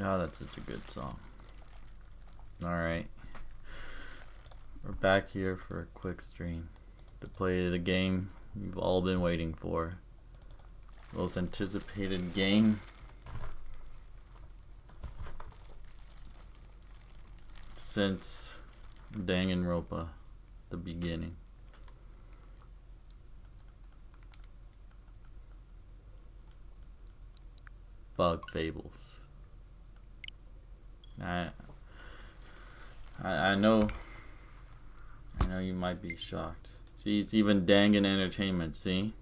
God, that's such a good song. Alright. We're back here for a quick stream to play the game you've all been waiting for. Most anticipated game since Danganronpa, the beginning. Bug Fables. I know you might be shocked. See, it's even Dangan Entertainment, see?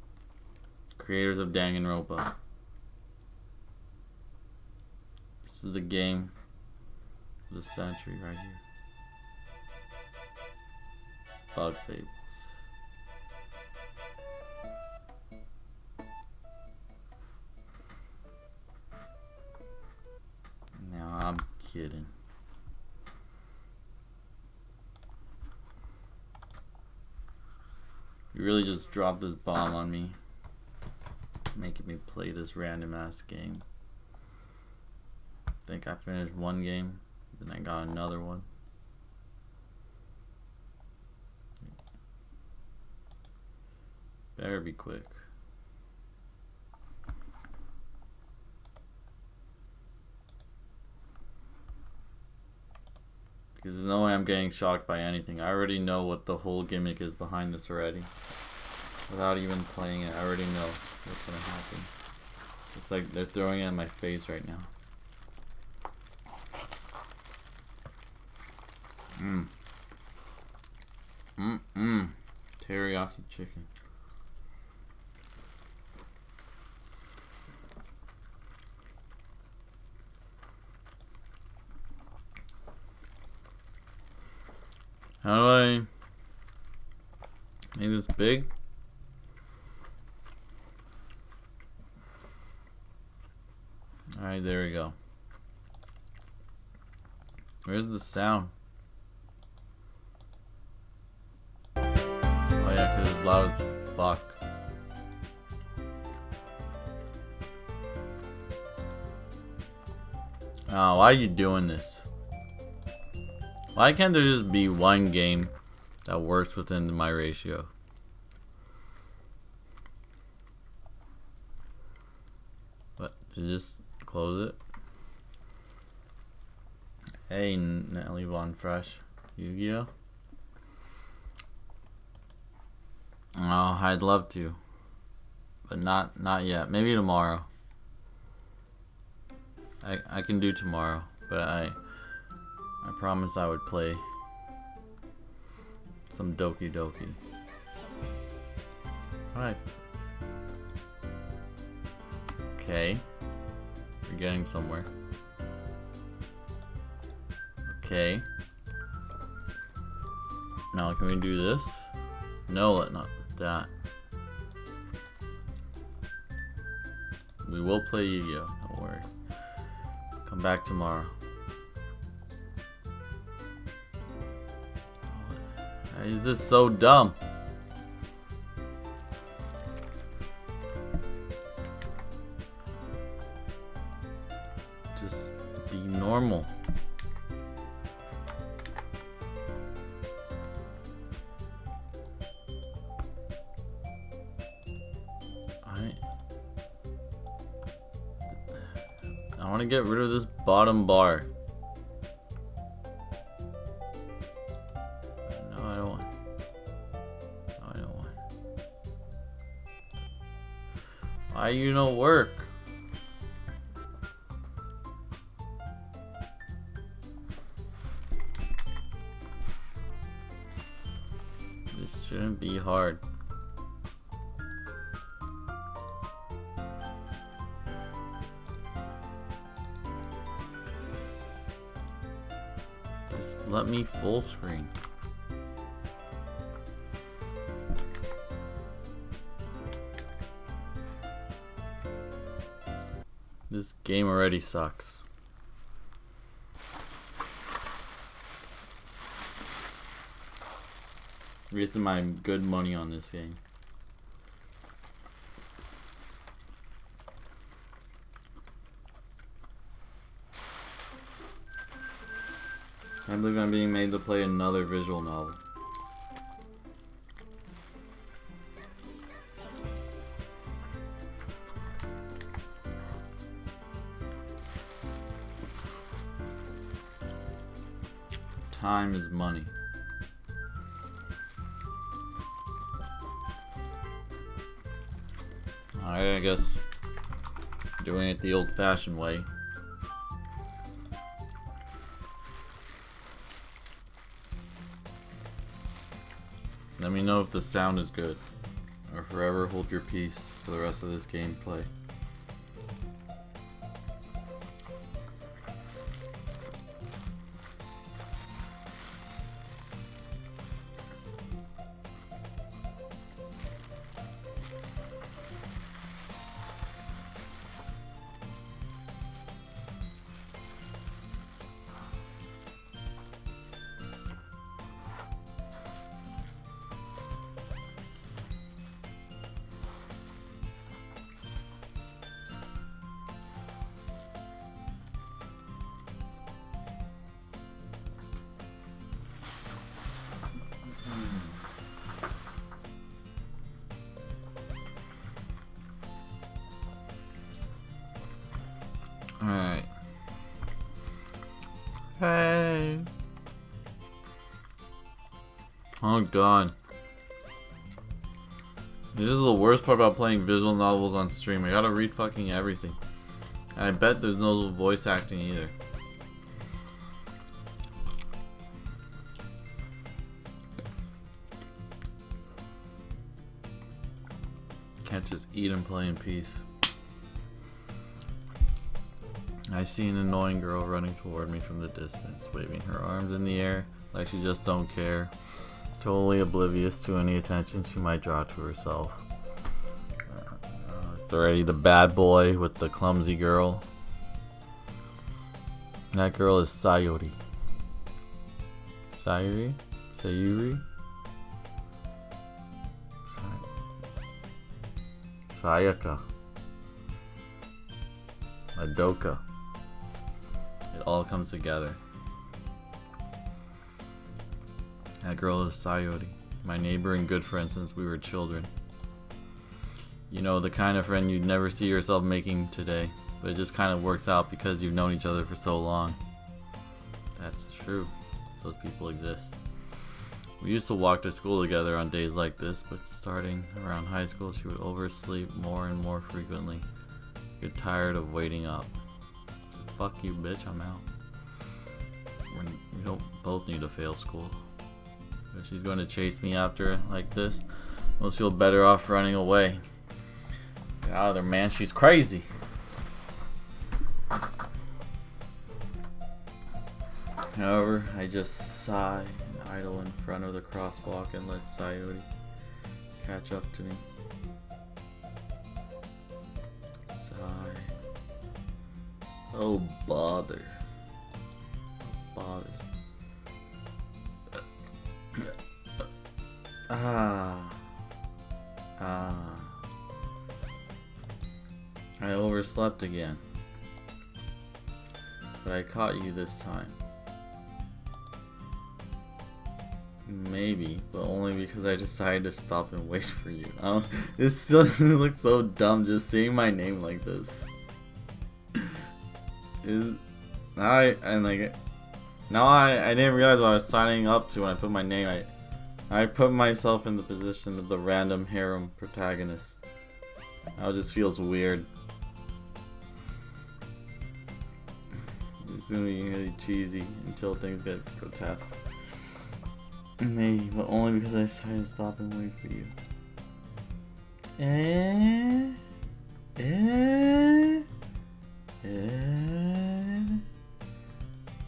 Creators of Danganronpa. This is the game of the century right here. Bug Fables. No, I'm kidding. You really just dropped this bomb on me, making me play this random ass game. I think I finished one game, then I got another one. Better be quick. Because there's no way I'm getting shocked by anything. I already know what the whole gimmick is behind this already. Without even playing it, I already know what's gonna happen. It's like they're throwing it in my face right now. Teriyaki chicken. How do I make this big? Alright, there we go. Where's the sound? Oh yeah, because it's loud as fuck. Oh, why are you doing this? Why can't there just be one game that works within my ratio? What? Just close it? Hey, Nelly Von Fresh. Yu-Gi-Oh? Oh, I'd love to. But not yet. Maybe tomorrow. I can do tomorrow, but I promised I would play some Doki. Alright. Okay. We're getting somewhere. Okay. Now can we do this? No, not that. We will play Yu-Gi-Oh! Don't worry. Come back tomorrow. Why is this so dumb? Just be normal. I want to get rid of this bottom bar. No, I don't want. No, I don't want. Why you no work? This shouldn't be hard. Let me full screen. This game already sucks. Wasting my good money on this game. I believe I'm being made to play another visual novel. Time is money. Alright, I guess doing it the old-fashioned way. Let me know if the sound is good, or forever hold your peace for the rest of this gameplay. Alright. Hey. Oh god. This is the worst part about playing visual novels on stream. I gotta read fucking everything. And I bet there's no voice acting either. Can't just eat and play in peace. I see an annoying girl running toward me from the distance, waving her arms in the air like she just don't care, totally oblivious to any attention she might draw to herself. It's already the bad boy with the clumsy girl. That girl is Sayuri. Sayuri? Sayuri? Sayaka. Madoka. It all comes together. That girl is Sayuri, my neighbor and good friend since we were children. You know, the kind of friend you'd never see yourself making today, but it just kind of works out because you've known each other for so long. That's true. Those people exist. We used to walk to school together on days like this, but starting around high school, she would oversleep more and more frequently. Get tired of waiting up. So, fuck you, bitch, I'm out. We don't both need to fail school. If she's going to chase me after like this, most feel better off running away. Get out of there, man. She's crazy. However, I just sigh and idle in front of the crosswalk and let Sayuri catch up to me. Sigh. Oh, bother. Bothers. I overslept again. But I caught you this time. Maybe, but only because I decided to stop and wait for you. This still looks so dumb just saying my name like this. I didn't realize what I was signing up to when I put my name. I put myself in the position of the random harem protagonist. Now it just feels weird. It's gonna be really cheesy until things get grotesque. Maybe, but only because I decided to stop and wait for you.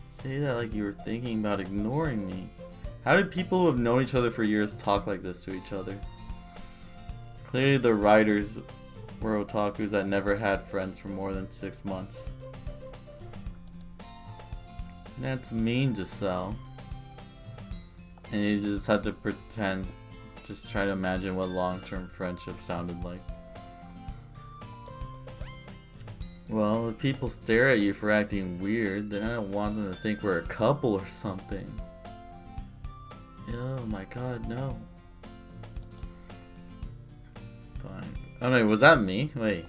Say that like you were thinking about ignoring me. How did people who have known each other for years talk like this to each other? Clearly the writers were otakus that never had friends for more than 6 months. That's mean to sell. And you just had to pretend, just try to imagine what long-term friendship sounded like. Well, if people stare at you for acting weird, then I don't want them to think we're a couple or something. Oh my god, no. Fine. Oh no, was that me? Wait.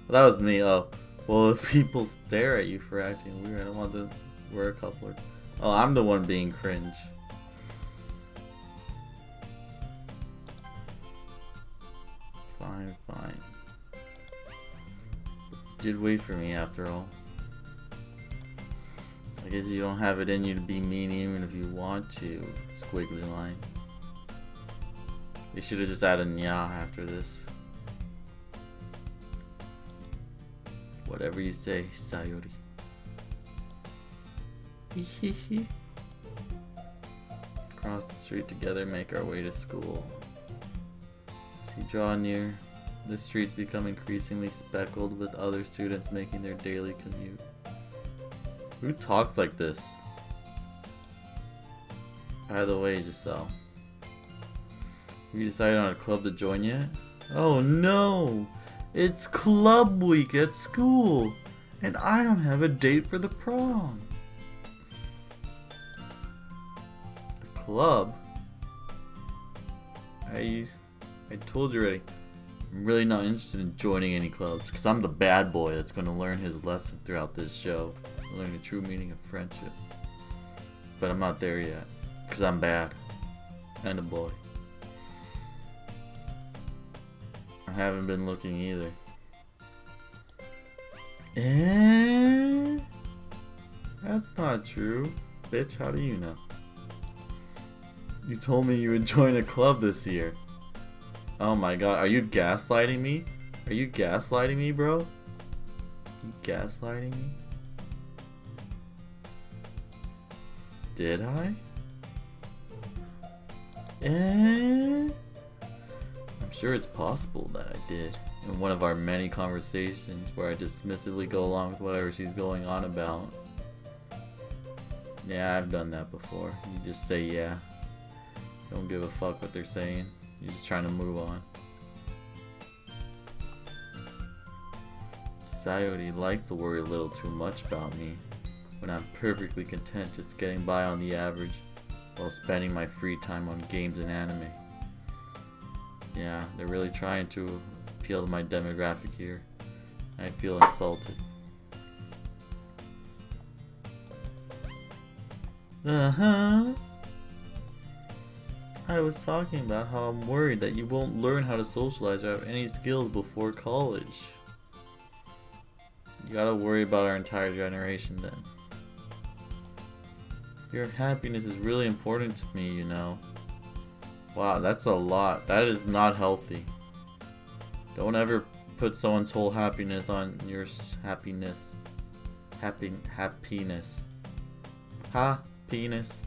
Well, that was me. Oh. Well, if people stare at you for acting weird, I don't want them. We're a couple. Oh, I'm the one being cringe. Fine, fine. You did wait for me after all. I guess you don't have it in you to be mean even if you want to. Squiggly line. You should have just added nya after this. Whatever you say, Sayori. Hehehe. Cross the street together, make our way to school. As you draw near, the streets become increasingly speckled with other students making their daily commute. Who talks like this? By the way, Giselle, have you decided on a club to join yet? Oh no! It's club week at school, and I don't have a date for the prom. A club? I told you already. I'm really not interested in joining any clubs, because I'm the bad boy that's going to learn his lesson throughout this show. Learn the true meaning of friendship. But I'm not there yet, because I'm bad. And a boy. I haven't been looking either. That's not true. Bitch, how do you know? You told me you would join a club this year. Oh my god, are you gaslighting me? Are you gaslighting me, bro? Are you gaslighting me? Did I? I'm sure it's possible that I did. In one of our many conversations where I dismissively go along with whatever she's going on about. Yeah, I've done that before. You just say yeah. Don't give a fuck what they're saying. You're just trying to move on. Sayori likes to worry a little too much about me, when I'm perfectly content just getting by on the average while spending my free time on games and anime. Yeah, they're really trying to appeal to my demographic here. I feel insulted. Uh-huh. I was talking about how I'm worried that you won't learn how to socialize or have any skills before college. You gotta worry about our entire generation then. Your happiness is really important to me, you know. Wow, that's a lot. That is not healthy. Don't ever put someone's whole happiness on your happiness. Happiness. Penis.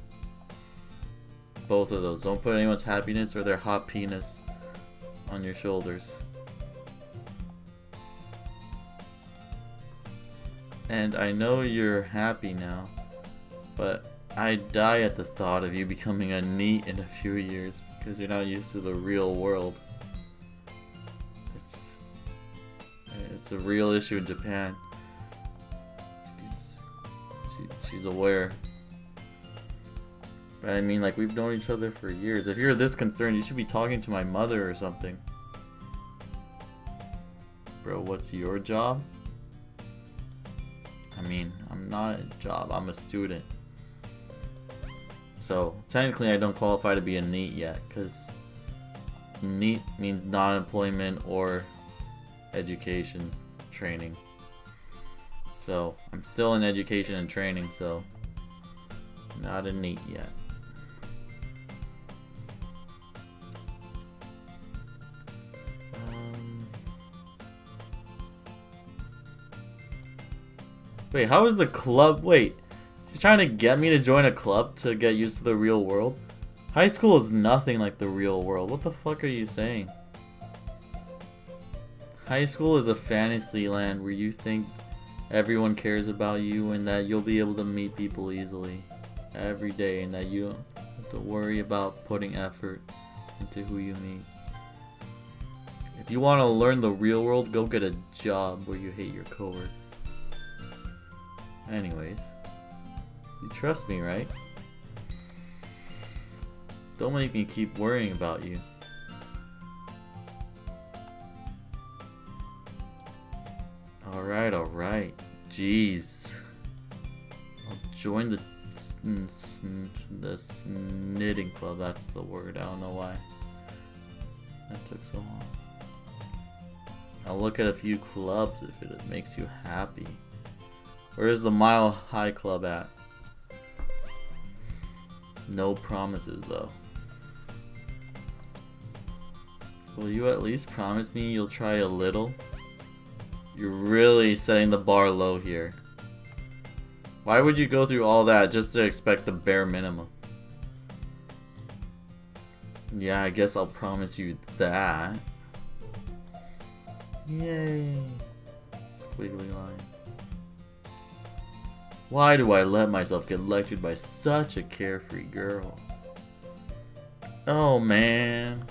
Both of those. Don't put anyone's happiness or their hot penis on your shoulders. And I know you're happy now, but I die at the thought of you becoming a NEET in a few years because you're not used to the real world. It's a real issue in Japan. She's aware. But I mean, like, we've known each other for years. If you're this concerned, you should be talking to my mother or something. Bro, what's your job? I mean, I'm not a job, I'm a student. So, technically I don't qualify to be a NEET yet, because NEET means non-employment or education training. So, I'm still in education and training, so not a NEET yet. Wait, how is the club? Wait, she's trying to get me to join a club to get used to the real world? High school is nothing like the real world. What the fuck are you saying? High school is a fantasy land where you think everyone cares about you and that you'll be able to meet people easily every day and that you don't have to worry about putting effort into who you meet. If you want to learn the real world, go get a job where you hate your coworkers. Anyways, you trust me, right? Don't make me keep worrying about you. Alright, alright. Jeez. I'll join the knitting club. That's the word. I don't know why that took so long. I'll look at a few clubs if it makes you happy. Where's the Mile High Club at? No promises though. Will you at least promise me you'll try a little? You're really setting the bar low here. Why would you go through all that just to expect the bare minimum? Yeah, I guess I'll promise you that. Yay. Squiggly line. Why do I let myself get lectured by such a carefree girl? Oh man.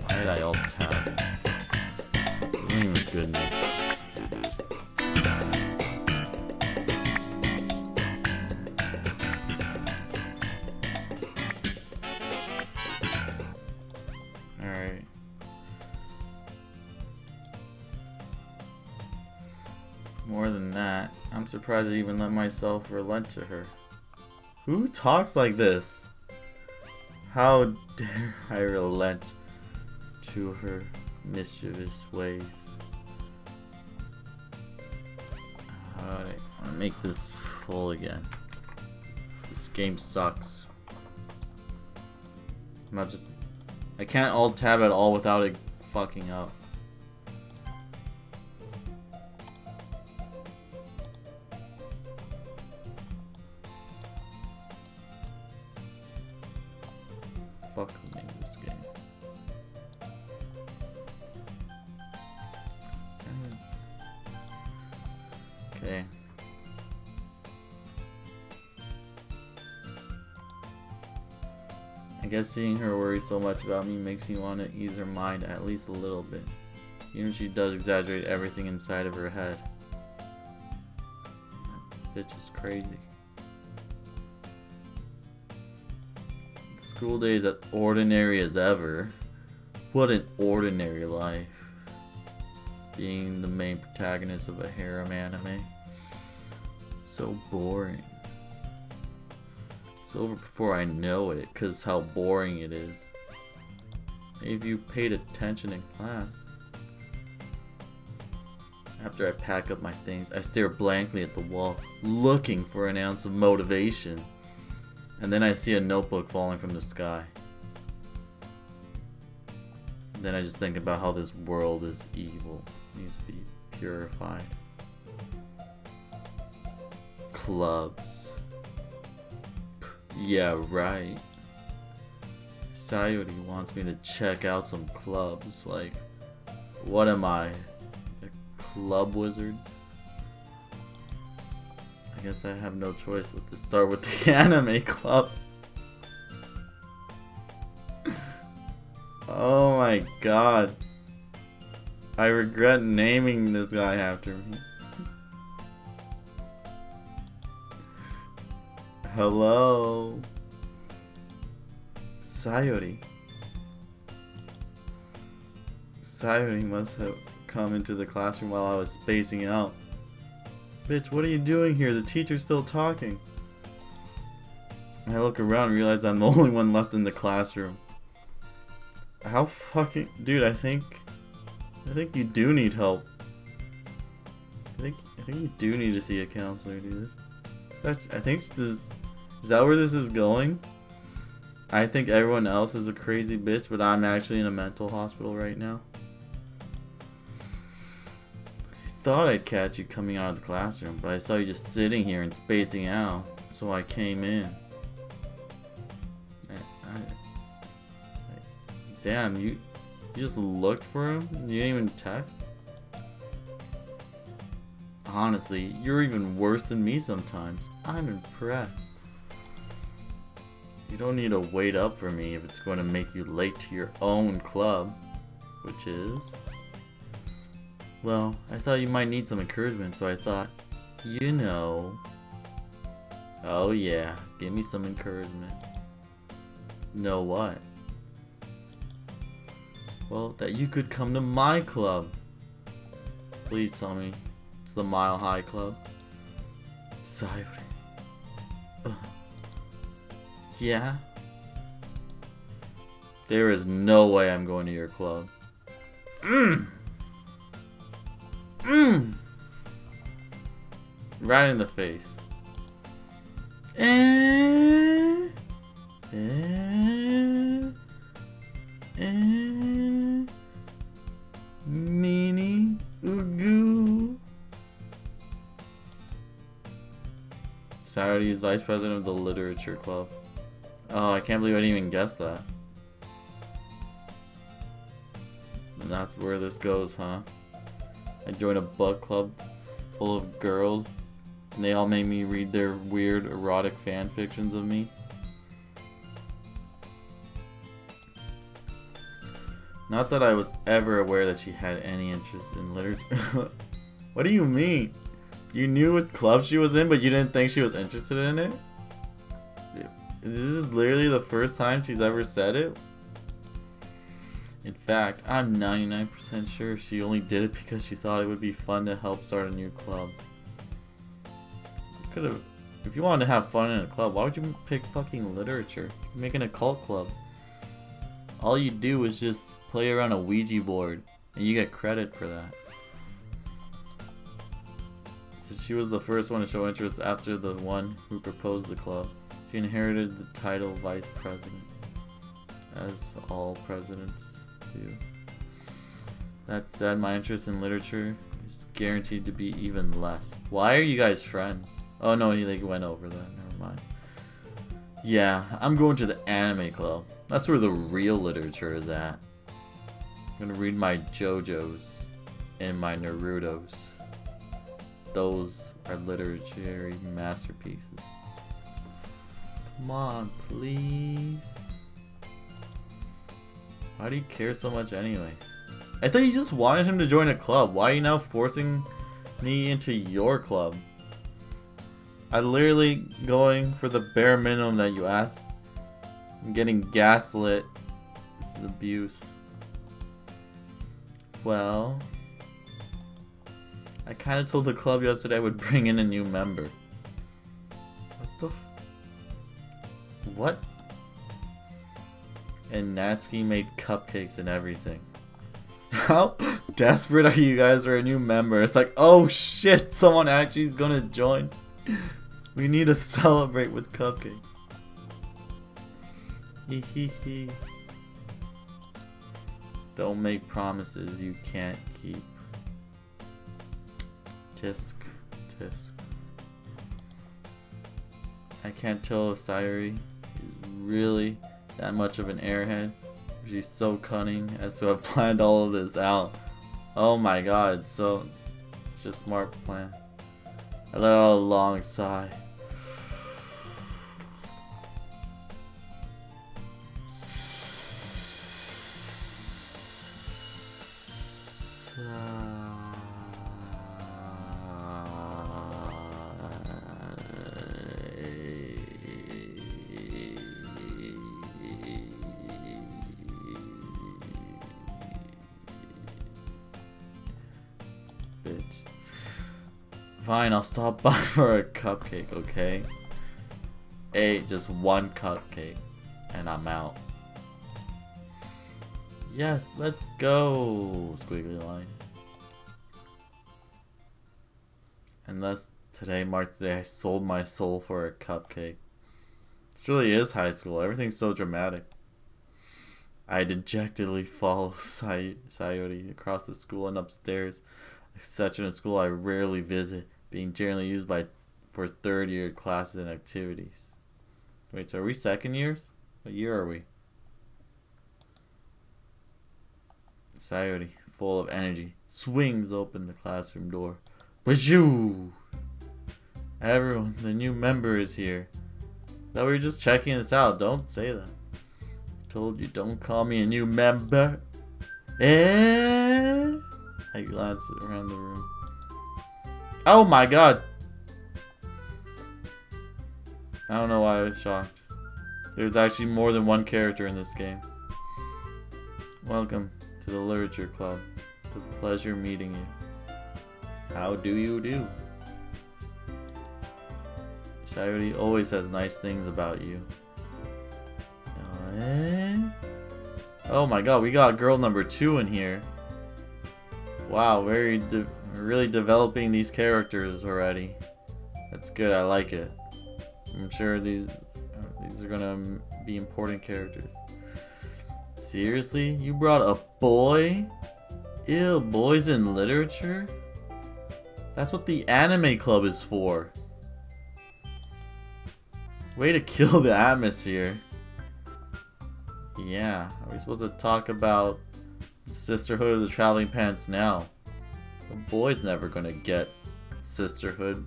Why did I alt tab? It wasn't even good enough. Alright. More than that, I'm surprised I even let myself relent to her. Who talks like this? How dare I relent to her mischievous ways? Alright, I want to make this full again. This game sucks. I'm not just... I can't alt tab at all without it fucking up. Fuck me, this game. Okay. I guess seeing her worry so much about me makes me want to ease her mind at least a little bit. Even if she does exaggerate everything inside of her head. That bitch is crazy. School days as ordinary as ever. What an ordinary life. Being the main protagonist of a harem anime. So boring. It's over before I know it, cause how boring it is. Maybe if you paid attention in class. After I pack up my things, I stare blankly at the wall, looking for an ounce of motivation. And then I see a notebook falling from the sky. Then I just think about how this world is evil. It needs to be purified. Clubs. Yeah, right. Sayori wants me to check out some clubs. Like, what am I? A club wizard? I guess I have no choice but to start with the anime club. Oh my god. I regret naming this guy after me. Hello. Sayori. Sayori must have come into the classroom while I was spacing out. Bitch, what are you doing here? The teacher's still talking. I look around and realize I'm the only one left in the classroom. How fucking... Dude, I think you do need help. I think you do need to see a counselor, dude. I think this is that where this is going? I think everyone else is a crazy bitch, but I'm actually in a mental hospital right now. Thought I'd catch you coming out of the classroom, but I saw you just sitting here and spacing out, so I came in. Damn, You just looked for him? You didn't even text? Honestly, you're even worse than me sometimes. I'm impressed. You don't need to wait up for me if it's going to make you late to your own club. Which is... Well, I thought you might need some encouragement, so I thought, you know... Oh yeah, give me some encouragement. Know what? Well, that you could come to my club. Please tell me it's the Mile High Club. Sayori. Yeah? There is no way I'm going to your club. Right in the face. Meanie Ugu. Sayori is vice president of the literature club. Oh, I can't believe I didn't even guess that. And that's where this goes, huh? I joined a book club full of girls, and they all made me read their weird erotic fan fictions of me. Not that I was ever aware that she had any interest in literature. What do you mean? You knew what club she was in, but you didn't think she was interested in it? This is literally the first time she's ever said it? In fact, I'm 99% sure she only did it because she thought it would be fun to help start a new club. You could've... If you wanted to have fun in a club, why would you pick fucking literature? You're making a cult club. All you do is just play around a Ouija board, and you get credit for that. So she was the first one to show interest after the one who proposed the club. She inherited the title vice president, as all presidents do. That said, my interest in literature is guaranteed to be even less. Why are you guys friends? Oh no, he like went over that. Never mind. Yeah, I'm going to the anime club. That's where the real literature is at. I'm gonna read my JoJos and my Narutos. Those are literary masterpieces. Come on, please. Why do you care so much anyways? I thought you just wanted him to join a club. Why are you now forcing me into your club? I'm literally going for the bare minimum that you asked. I'm getting gaslit. It's abuse. Well, I kind of told the club yesterday I would bring in a new member. What the what? And Natsuki made cupcakes and everything. How desperate are you guys for a new member? It's like, oh shit, someone actually is gonna join. We need to celebrate with cupcakes. Hee hee hee. Don't make promises you can't keep. Tisk, tisk. I can't tell if Sayori is really that much of an airhead. She's so cunning as to have planned all of this out. Oh my god, so it's just a smart plan. I let out a long sigh. Bitch. Fine, I'll stop by for a cupcake, okay? Just one cupcake, and I'm out. Yes, let's go! Squiggly line. And thus, today marks the day I sold my soul for a cupcake. This really is high school. Everything's so dramatic. I dejectedly follow Sayori across the school and upstairs. Such in a school I rarely visit, being generally used for third year classes and activities. Wait, so are we second years? What year are we? Sayori, full of energy, swings open the classroom door. Wajoo! Everyone, the new member is here. Thought we were just checking this out. Don't say that. I told you, don't call me a new member. Eh? I glance around the room. Oh my god! I don't know why I was shocked. There's actually more than one character in this game. Welcome to the Literature Club. It's a pleasure meeting you. How do you do? Sayori always says nice things about you. Oh my god, we got girl number 2 in here. Wow, really developing these characters already. That's good, I like it. I'm sure these are gonna be important characters. Seriously? You brought a boy? Ew, boys in literature? That's what the anime club is for. Way to kill the atmosphere. Yeah, are we supposed to talk about Sisterhood of the Traveling Pants now? The boy's never gonna get Sisterhood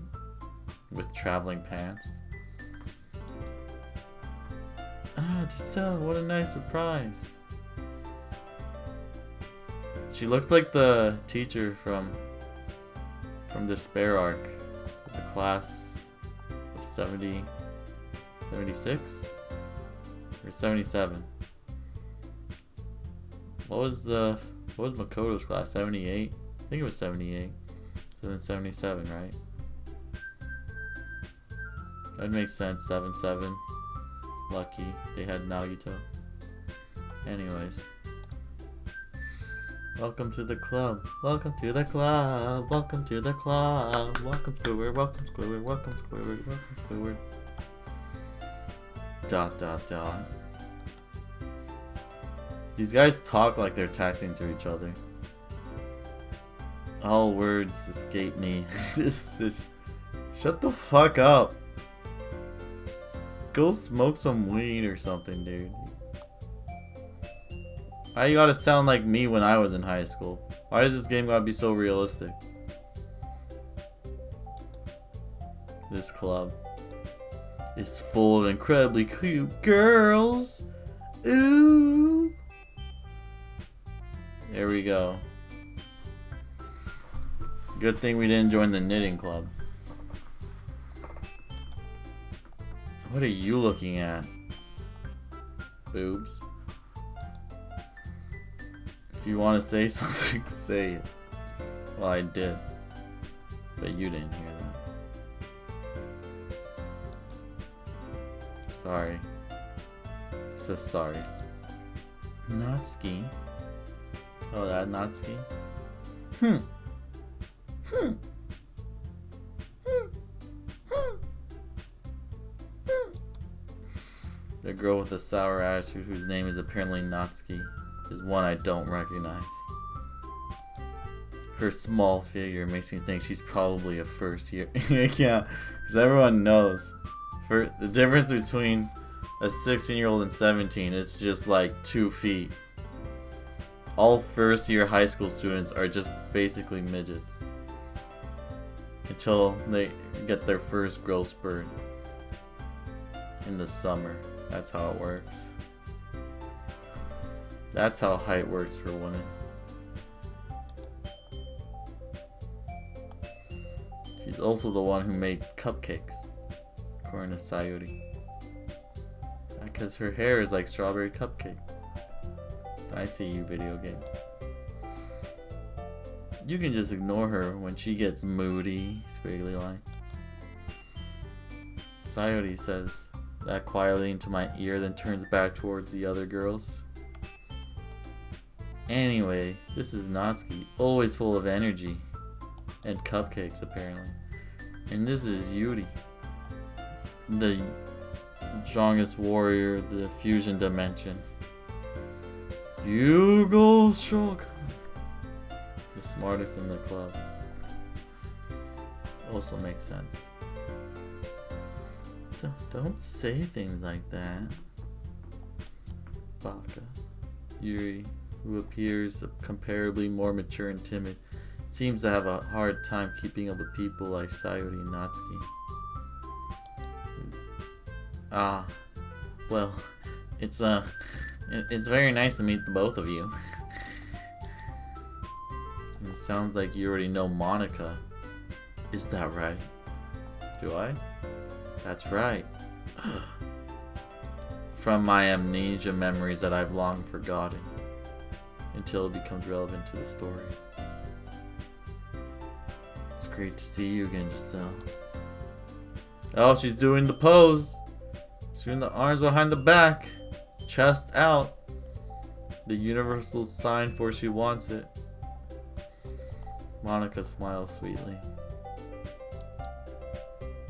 with Traveling Pants. Ah, Giselle, what a nice surprise. She looks like the teacher from Despair arc. The class of 76? Or 77? What was Makoto's class? 78? I think it was 78. So then 77, right? That makes sense. 7-7. Lucky they had Nagito. Anyways. Welcome to the club. Welcome to the club. Welcome to the club. Welcome Squidward. Welcome Squidward. Welcome Squidward. Welcome Squidward. Dot dot dot. These guys talk like they're texting to each other. All words escape me. Shut the fuck up. Go smoke some weed or something, dude. Why you gotta sound like me when I was in high school? Why does this game gotta be so realistic? This club is full of incredibly cute girls. Ooh. There we go. Good thing we didn't join the knitting club. What are you looking at? Boobs. If you want to say something, say it. Well, I did. But you didn't hear that. Sorry. It says sorry. Natsuki. Oh, that Natsuki? The girl with the sour attitude, whose name is apparently Natsuki, is one I don't recognize. Her small figure makes me think she's probably a first year. Yeah, because everyone knows. For the difference between a 16-year-old and 17 is just like 2 feet. All first year high school students are just basically midgets. Until they get their first growth spurt in the summer. That's how it works. That's how height works for women. She's also the one who made cupcakes, according to Sayori. Because her hair is like strawberry cupcake. I see you, video game. You can just ignore her when she gets moody, squiggly line. Sayori says that quietly into my ear, then turns back towards the other girls. Anyway, this is Natsuki, always full of energy. And cupcakes, apparently. And this is Yuri, the strongest warrior of the fusion dimension. You go strong. The smartest in the club. Also makes sense. Don't say things like that. Baka. Yuri who appears comparably more mature and timid, seems to have a hard time keeping up with people like Sayori and Natsuki. Ah, well, it's very nice to meet the both of you. It sounds like you already know Monica. Is that right? Do I? That's right. From my amnesia memories that I've long forgotten, until it becomes relevant to the story. It's great to see you again, Giselle. Oh, she's doing the pose. She's doing the arms behind the back, chest out. The universal sign for she wants it. Monica smiles sweetly.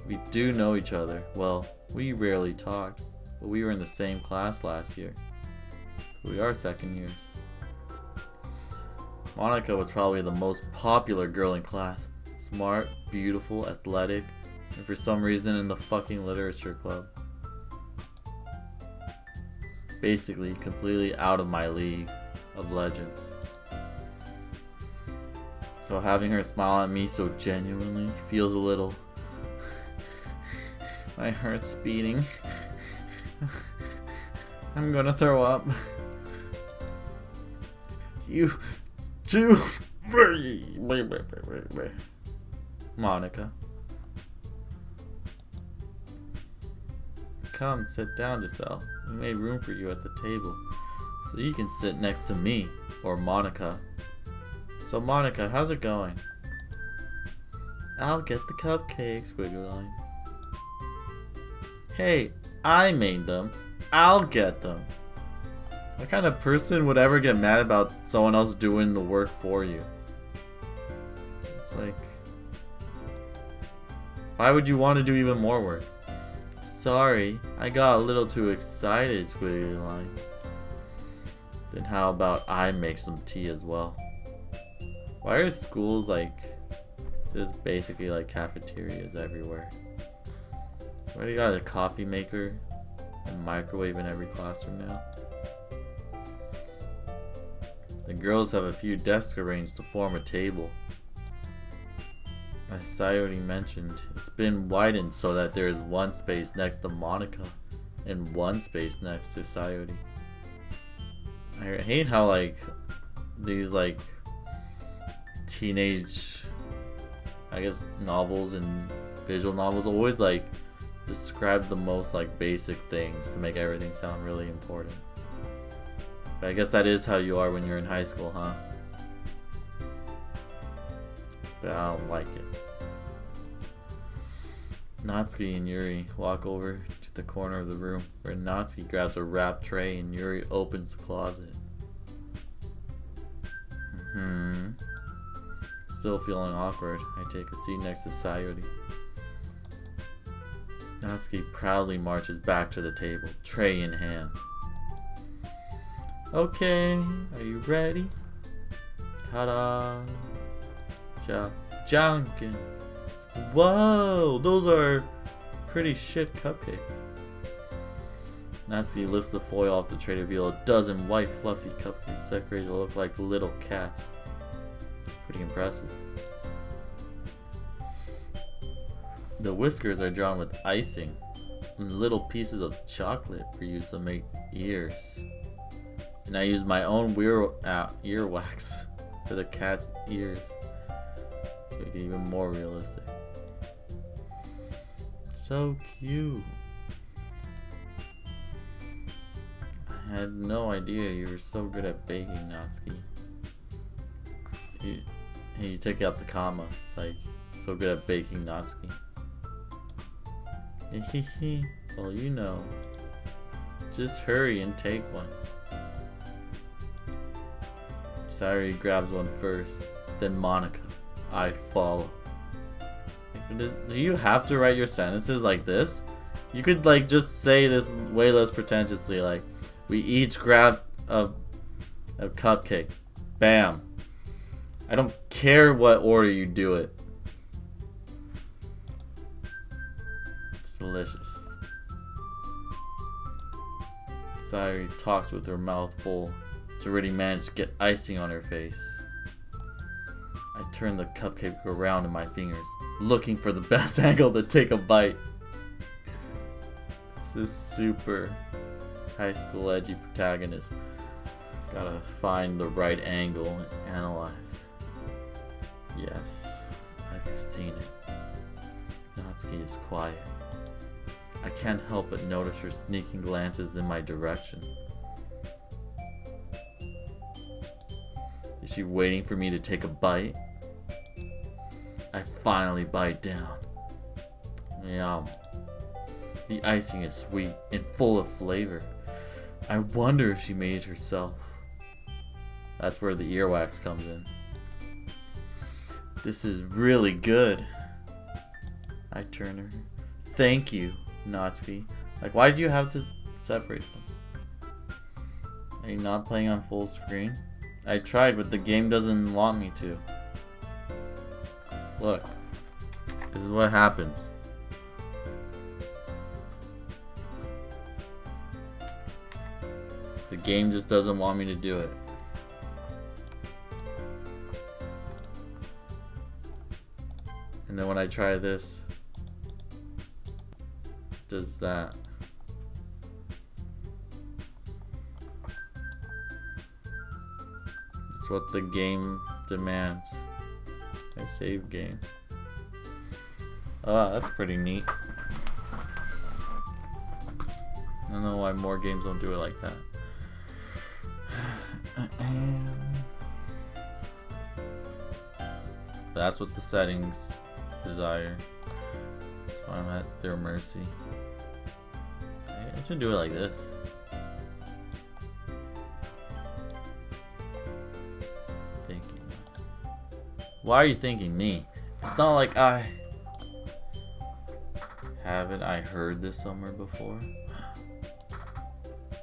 We do know each other. Well, we rarely talk, but we were in the same class last year. We are second years. Monica was probably the most popular girl in class. Smart, beautiful, athletic, and for some reason in the fucking literature club. Basically, completely out of my league of legends. So having her smile at me so genuinely feels a little... My heart's beating. I'm gonna throw up. You do... Monica. Come, sit down, Giselle. We made room for you at the table, so you can sit next to me, or Monica. So Monica, how's it going? I'll get the cupcakes, squiggly line. Hey, I made them. I'll get them. What kind of person would ever get mad about someone else doing the work for you? It's like... Why would you want to do even more work? Sorry, I got a little too excited, squiggly line. Then how about I make some tea as well? Why are schools like just basically like cafeterias everywhere? Why do you got a coffee maker and microwave in every classroom now? The girls have a few desks arranged to form a table. As Sayori mentioned, it's been widened so that there is one space next to Monica and one space next to Sayori. I hate how like these like teenage, I guess, novels and visual novels always like describe the most like basic things to make everything sound really important. But I guess that is how you are when you're in high school, huh? But I don't like it. Natsuki and Yuri walk over to the corner of the room where Natsuki grabs a wrapped tray and Yuri opens the closet. Still feeling awkward, I take a seat next to Sayori. Natsuki proudly marches back to the table, tray in hand. Okay, are you ready? Ta-da! Janken! Whoa, those are pretty shit cupcakes. Natsuki lifts the foil off the tray to reveal a dozen white fluffy cupcakes decorated to look like little cats. It's pretty impressive. The whiskers are drawn with icing and little pieces of chocolate for use to make ears. And I use my own earwax for the cat's ears to make it even more realistic. So cute. I had no idea you were so good at baking, Natsuki. You took out the comma. It's like, so good at baking, Natsuki. Well, you know. Just hurry and take one. Sayori grabs one first, then Monica. I follow. Do you have to write your sentences like this? You could like just say this way less pretentiously, like, we each grab a cupcake. Bam. I don't care what order you do it. It's delicious. Sayori talks with her mouth full. It's already managed to get icing on her face. I turned the cupcake around in my fingers, looking for the best angle to take a bite. This is super high school edgy protagonist. Gotta find the right angle and analyze. Yes, I've seen it. Natsuki is quiet. I can't help but notice her sneaking glances in my direction. Is she waiting for me to take a bite? I finally bite down. Yum. The icing is sweet and full of flavor. I wonder if she made it herself. That's where the earwax comes in. This is really good. I turn to her. Thank you, Natsuki. Like, why did you have to separate them? Are you not playing on full screen? I tried, but the game doesn't want me to. Look. This is what happens. The game just doesn't want me to do it. And then when I try this, it does that. It's what the game demands. I save game. Oh, that's pretty neat. I don't know why more games don't do it like that. That's what the settings desire. So I'm at their mercy. I should do it like this. Thinking. Why are you thinking me? It's not like haven't I heard this somewhere before?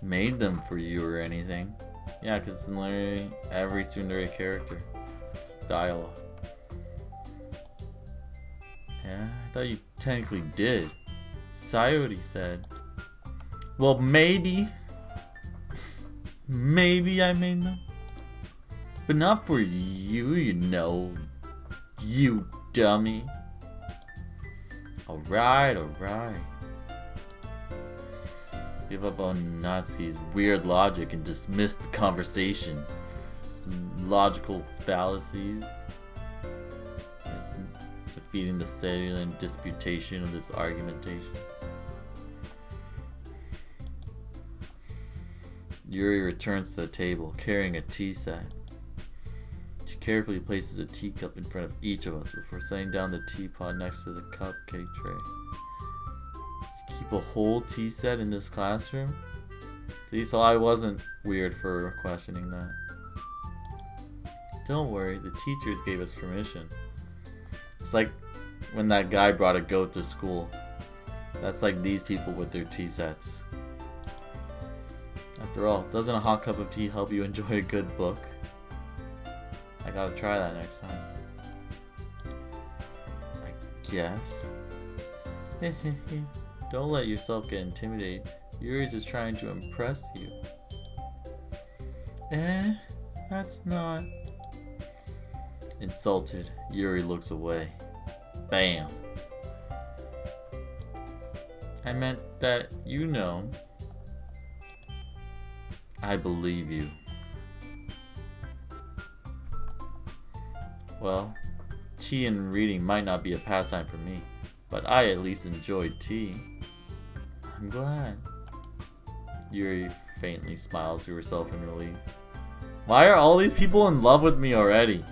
Made them for you or anything. Yeah, because it's in literally every tsundere character. It's dialogue. Yeah, I thought you technically did. Sayori said. Well, maybe I made them. But not for you, you know. You dummy. Alright. Give up on Natsuki's weird logic and dismiss the conversation. Logical fallacies. Defeating the salient disputation of this argumentation. Yuri returns to the table, carrying a tea set. She carefully places a teacup in front of each of us before setting down the teapot next to the cupcake tray. You keep a whole tea set in this classroom? See, so I wasn't weird for questioning that. Don't worry, the teachers gave us permission. It's like when that guy brought a goat to school. That's like these people with their tea sets. After all, doesn't a hot cup of tea help you enjoy a good book? I gotta try that next time. I guess. Don't let yourself get intimidated. Yuri's is trying to impress you. That's not... Insulted, Yuri looks away. Bam. I meant that you know. I believe you. Well, tea and reading might not be a pastime for me, but I at least enjoyed tea. I'm glad. Yuri faintly smiles to herself in relief. Why are all these people in love with me already?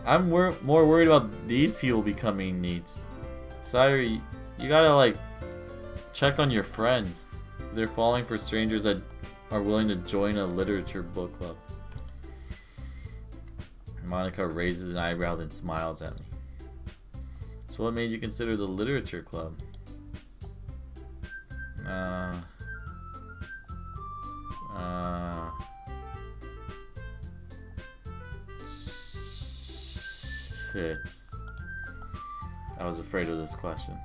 I'm more worried about these people becoming neats. Sayori, you gotta like check on your friends. They're falling for strangers that are willing to join a literature book club. Monica raises an eyebrow then smiles at me. So what made you consider the literature club? Shit. I was afraid of this question.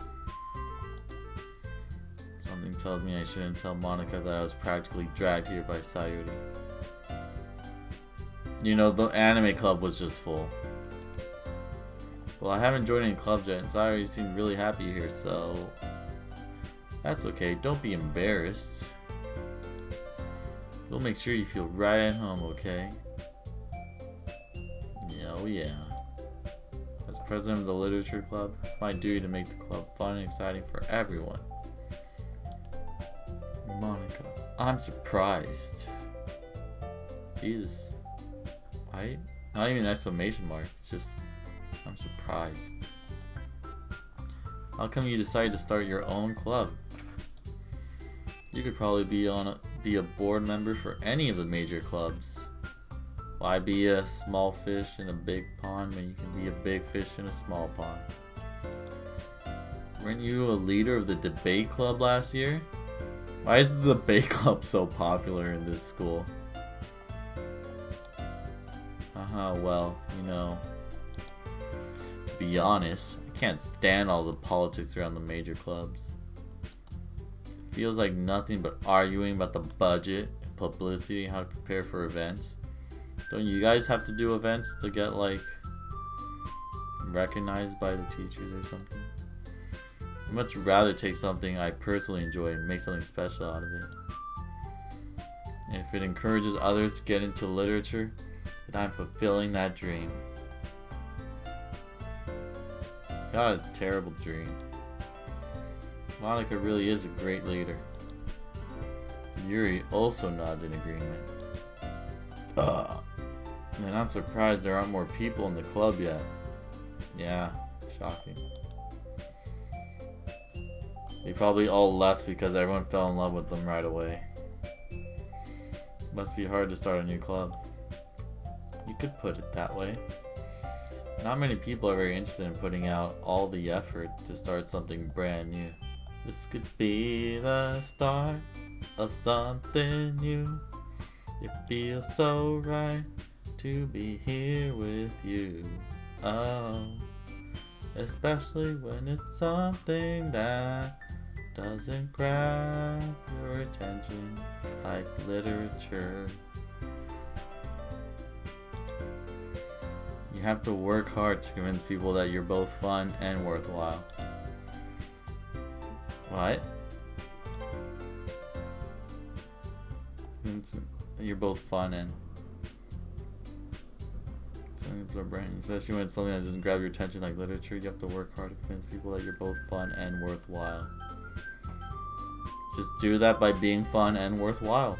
Something tells me I shouldn't tell Monica that I was practically dragged here by Sayuri. You know, the anime club was just full. Well, I haven't joined any clubs yet, and Sorry, you seem really happy here, so... That's okay, don't be embarrassed. We'll make sure you feel right at home, okay? Yeah, oh yeah. As president of the literature club, it's my duty to make the club fun and exciting for everyone. Monica, I'm surprised. Jesus. Not even an exclamation mark, it's just, I'm surprised. How come you decided to start your own club? You could probably be a board member for any of the major clubs. Why be a small fish in a big pond when you can be a big fish in a small pond? Weren't you a leader of the debate club last year? Why is the debate club so popular in this school? Well, you know, to be honest, I can't stand all the politics around the major clubs. It feels like nothing but arguing about the budget, publicity, and how to prepare for events. Don't you guys have to do events to get, like, recognized by the teachers or something? I'd much rather take something I personally enjoy and make something special out of it. And if it encourages others to get into literature, then I'm fulfilling that dream. Got a terrible dream. Monica really is a great leader. Yuri also nods in agreement. And I'm surprised there aren't more people in the club yet. Yeah, shocking. They probably all left because everyone fell in love with them right away. Must be hard to start a new club. You could put it that way. Not many people are very interested in putting out all the effort to start something brand new. This could be the start of something new. It feels so right to be here with you. Oh, especially when it's something that doesn't grab your attention like literature. You have to work hard to convince people that you're both fun and worthwhile. What? You're both fun and especially when it's something that doesn't grab your attention like literature. You have to work hard to convince people that you're both fun and worthwhile. Just do that by being fun and worthwhile.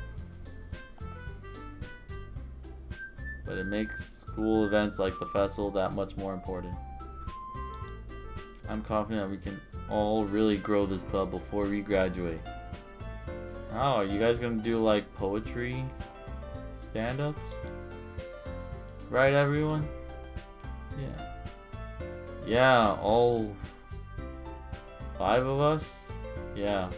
But it makes school events like the festival that much more important. I'm confident that we can all really grow this club before we graduate. Oh, are you guys gonna do like poetry stand-ups? Right, everyone? Yeah. Yeah, all 5 of us? Yeah.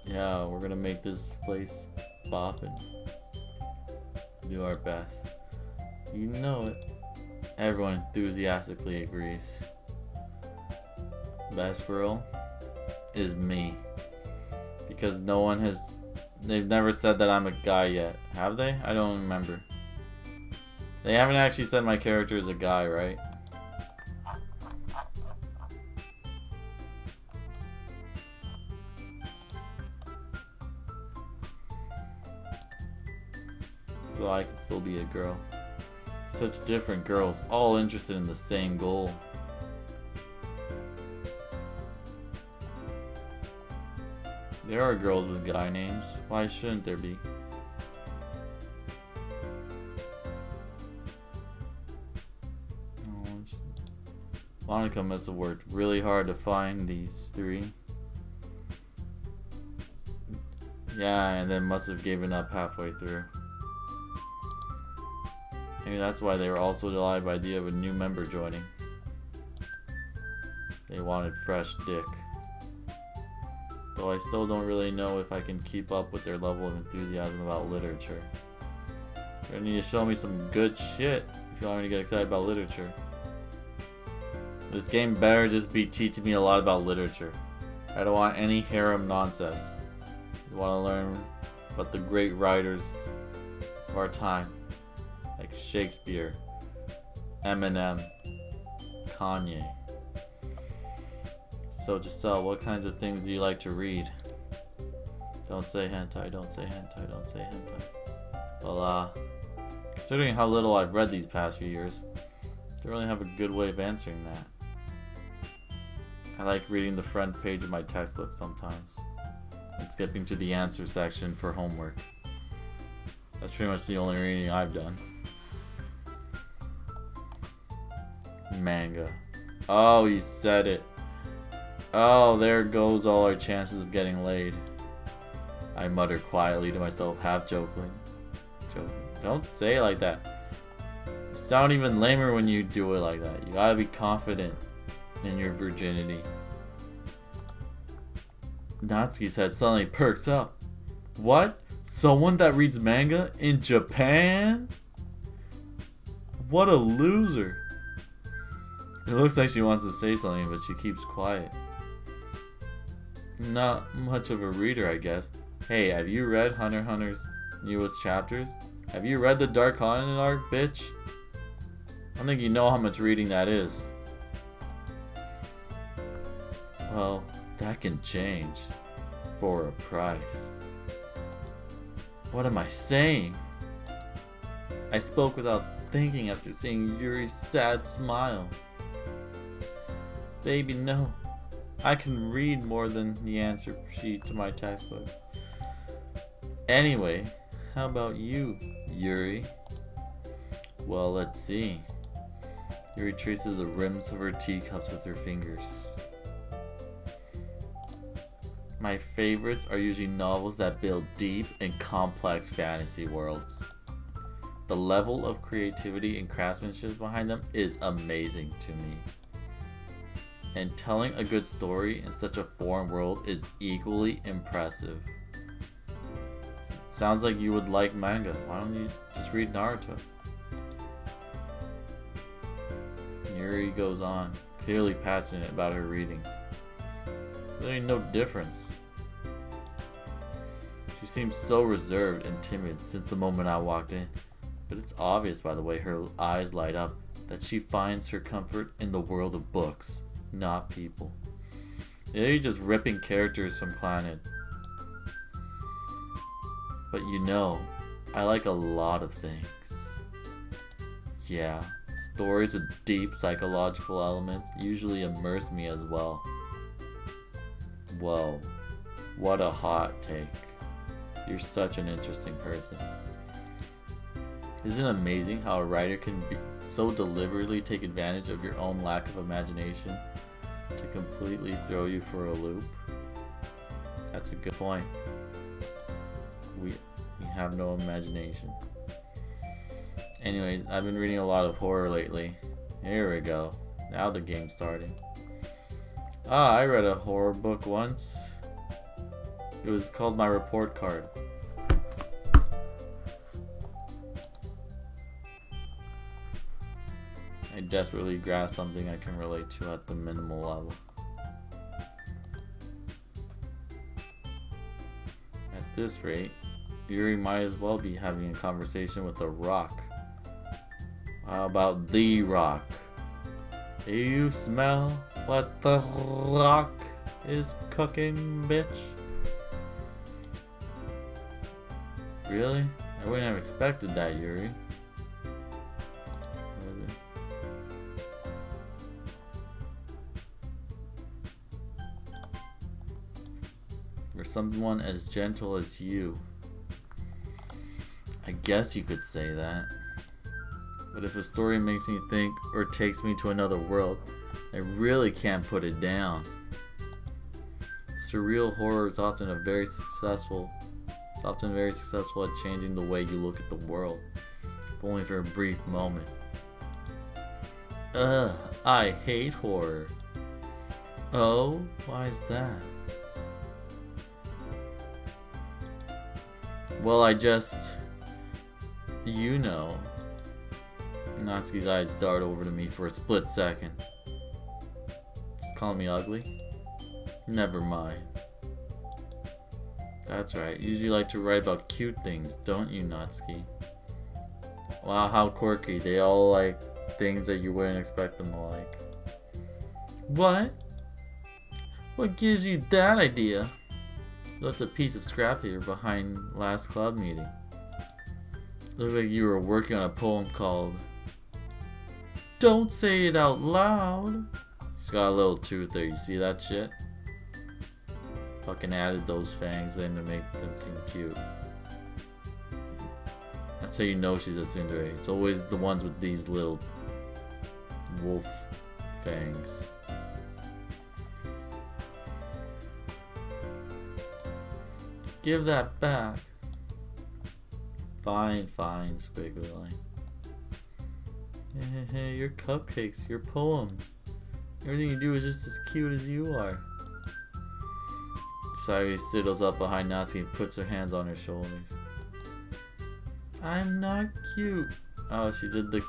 Yeah, we're gonna make this place boppin'. Do our best. You know it. Everyone enthusiastically agrees. Best girl is me. Because no one has... They've never said that I'm a guy yet. Have they? I don't remember. They haven't actually said my character is a guy, right? So I could still be a girl. Such different girls, all interested in the same goal. There are girls with guy names. Why shouldn't there be? Monica must have worked really hard to find these 3. Yeah, and then must have given up halfway through. Maybe that's why they were also delighted by the idea of a new member joining. They wanted fresh dick. Though I still don't really know if I can keep up with their level of enthusiasm about literature. You're gonna need to show me some good shit if you want me to get excited about literature. This game better just be teaching me a lot about literature. I don't want any harem nonsense. I want to learn about the great writers of our time, like Shakespeare, Eminem, Kanye. So Giselle, what kinds of things do you like to read? Don't say hentai, don't say hentai, don't say hentai. Well, considering how little I've read these past few years, I don't really have a good way of answering that. I like reading the front page of my textbook sometimes, and skipping to the answer section for homework. That's pretty much the only reading I've done. Manga. Oh, he said it. Oh, there goes all our chances of getting laid. I muttered quietly to myself, half joking. Don't say it like that. You sound even lamer when you do it like that. You gotta be confident in your virginity. Natsuki's head suddenly perks up. What? Someone that reads manga in Japan? What a loser. It looks like she wants to say something, but she keeps quiet. Not much of a reader, I guess. Hey, have you read Hunter x Hunter's newest chapters? Have you read the Dark Continent arc, bitch? I don't think you know how much reading that is. Well, that can change. For a price. What am I saying? I spoke without thinking after seeing Yuri's sad smile. Baby, no. I can read more than the answer sheet to my textbook. Anyway, how about you, Yuri? Well, let's see. Yuri traces the rims of her teacups with her fingers. My favorites are usually novels that build deep and complex fantasy worlds. The level of creativity and craftsmanship behind them is amazing to me. And telling a good story in such a foreign world is equally impressive. Sounds like you would like manga. Why don't you just read Naruto? Yuri goes on, clearly passionate about her readings. There ain't no difference. She seems so reserved and timid since the moment I walked in, but it's obvious by the way her eyes light up that she finds her comfort in the world of books, not people. They're just ripping characters from Planet. But you know, I like a lot of things. Yeah, stories with deep psychological elements usually immerse me as well. Whoa, what a hot take. You're such an interesting person. Isn't it amazing how a writer can so deliberately take advantage of your own lack of imagination to completely throw you for a loop? That's a good point. We have no imagination. Anyways, I've been reading a lot of horror lately. Here we go. Now the game's starting. I read a horror book once. It was called My Report Card. I desperately grasp something I can relate to at the minimal level. At this rate, Yuri might as well be having a conversation with a rock. How about the rock? Do you smell what the rock is cooking, bitch? Really? I wouldn't have expected that, Yuri. For someone as gentle as you. I guess you could say that. But if a story makes me think or takes me to another world, I really can't put it down. Surreal horror is often very successful at changing the way you look at the world, if only for a brief moment. I hate horror. Oh, why is that? Well, you know. Natsuki's eyes dart over to me for a split second. Just calling me ugly? Never mind. That's right, you usually like to write about cute things, don't you, Natsuki? Wow, how quirky. They all like things that you wouldn't expect them to like. What? What gives you that idea? You left a piece of scrap paper behind last club meeting. Looked like you were working on a poem called Don't Say It Out Loud. She's got a little tooth there, you see that shit? Fucking added those fangs in to make them seem cute. That's how you know she's a tsundere. It's always the ones with these little wolf fangs. Give that back. Fine, squiggly line. Hey, your cupcakes, your poems. Everything you do is just as cute as you are. Sayuri sidles up behind Natsuki and puts her hands on her shoulders. I'm not cute. Oh, she did the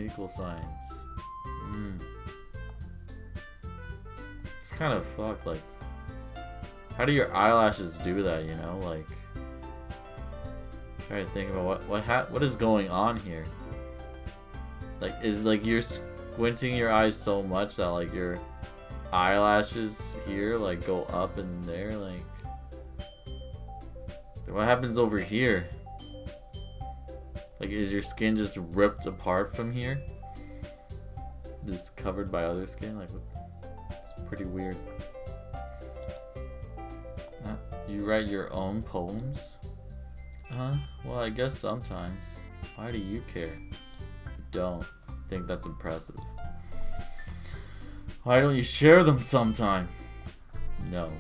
equal signs. It's kind of fucked, like, how do your eyelashes do that, you know? Like, trying to think about what is going on here. Like, is like you're squinting your eyes so much that like your eyelashes here like go up and there, like what happens over here? Like, is your skin just ripped apart from here? Just covered by other skin? Like, it's pretty weird. You write your own poems? Well, I guess sometimes. Why do you care? Don't think that's impressive. Why don't you share them sometime? No.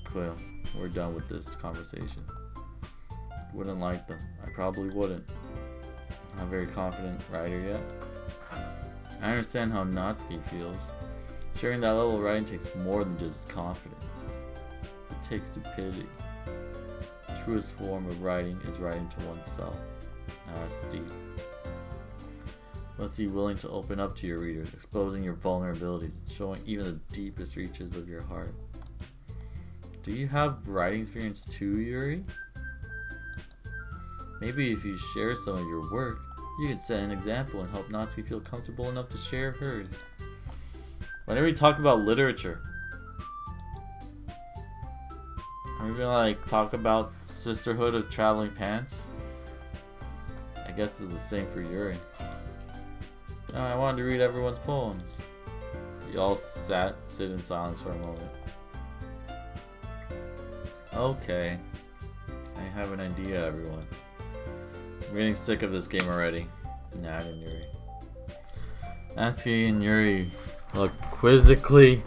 Quill, we're done with this conversation. Wouldn't like them. I probably wouldn't. Not a very confident writer yet. I understand how Natsuki feels. Sharing that level of writing takes more than just confidence. It takes stupidity. The truest form of writing is writing to oneself. Now that's deep. Must be willing to open up to your readers, exposing your vulnerabilities, showing even the deepest reaches of your heart. Do you have writing experience too, Yuri? Maybe if you share some of your work, you can set an example and help Natsuki feel comfortable enough to share hers. Whenever we talk about literature, are we gonna like talk about Sisterhood of Traveling Pants? I guess it's the same for Yuri. I wanted to read everyone's poems. You all sit in silence for a moment. Okay. I have an idea, everyone. I'm getting sick of this game already. Nat and Yuri. Natsuki and Yuri look quizzically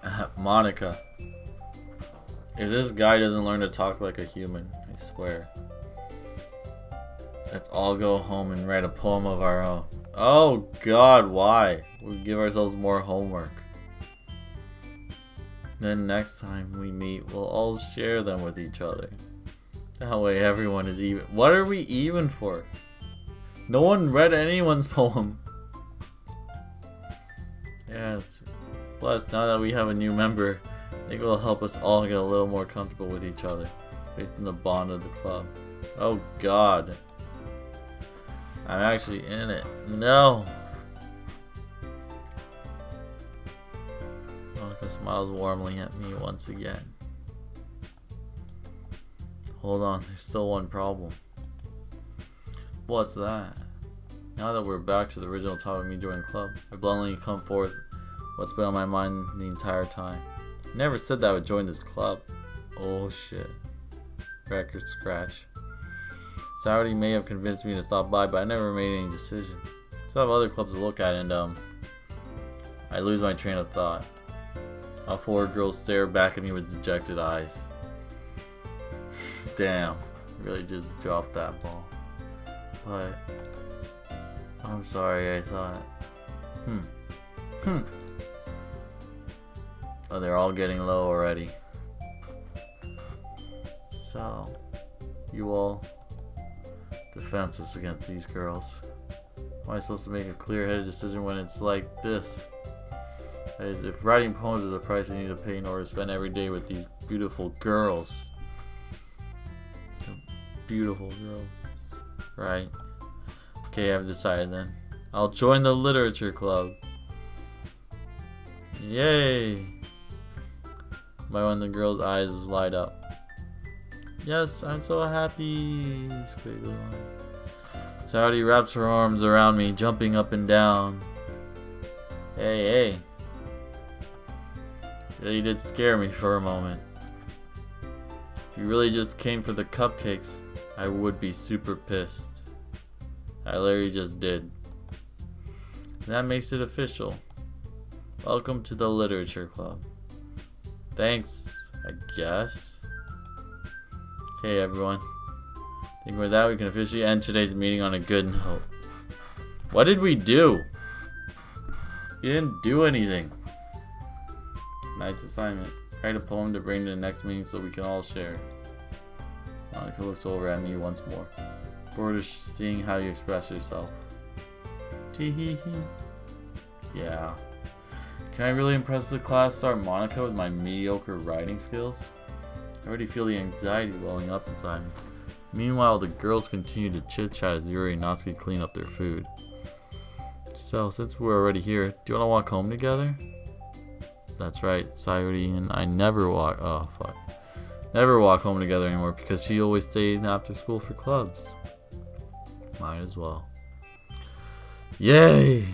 at Monica. If this guy doesn't learn to talk like a human, I swear. Let's all go home and write a poem of our own. Oh god, why? We give ourselves more homework. Then next time we meet, we'll all share them with each other. That way everyone is even. What are we even for? No one read anyone's poem. Yeah, plus now that we have a new member, I think it will help us all get a little more comfortable with each other, based on the bond of the club. Oh god. I'm actually in it. No! Monica smiles warmly at me once again. Hold on, there's still one problem. What's that? Now that we're back to the original topic of me joining the club, I bluntly come forth what's been on my mind the entire time. I never said that I would join this club. Oh shit. Record scratch. Saturday may have convinced me to stop by, but I never made any decision. Still have other clubs to look at, and I lose my train of thought. All four girls stare back at me with dejected eyes. Damn, really just dropped that ball. But I'm sorry, I thought. Oh, they're all getting low already. So, you all defenseless against these girls. How am I supposed to make a clear-headed decision when it's like this? That is, if writing poems is a price I need to pay in order to spend every day with these beautiful girls. Beautiful girls. Right. Okay, I've decided then. I'll join the literature club. Yay! By when the girl's eyes light up. Yes, I'm so happy. Squiggly line. Saudi wraps her arms around me, jumping up and down. Hey. You did scare me for a moment. If you really just came for the cupcakes, I would be super pissed. I literally just did. That makes it official. Welcome to the literature club. Thanks, I guess. Okay, everyone. I think with that, we can officially end today's meeting on a good note. What did we do? We didn't do anything. Tonight's assignment. Write a poem to bring to the next meeting so we can all share. Monica looks over at me once more. Bored of seeing how you express yourself. Tee-hee-hee. Yeah. Can I really impress the class star Monica with my mediocre writing skills? I already feel the anxiety welling up inside me. Meanwhile, the girls continue to chit-chat as Yuri and Natsuki clean up their food. So, since we're already here, do you want to walk home together? That's right, Sayuri and I never walk home together anymore because she always stayed after school for clubs. Might as well. Yay!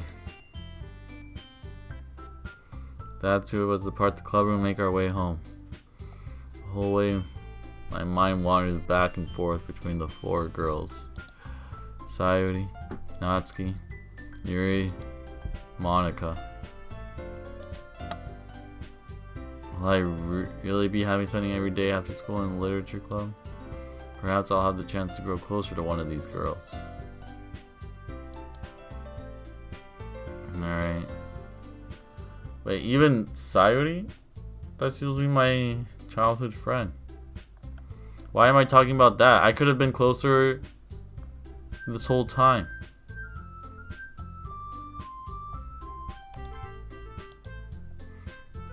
That too was the part the club room make our way home. The whole way my mind wanders back and forth between the four girls. Sayuri, Natsuki, Yuri, Monica. Will I really be happy spending every day after school in the literature club? Perhaps I'll have the chance to grow closer to one of these girls. Alright. Wait, even Sayuri? That seems to be my childhood friend. Why am I talking about that? I could have been closer this whole time.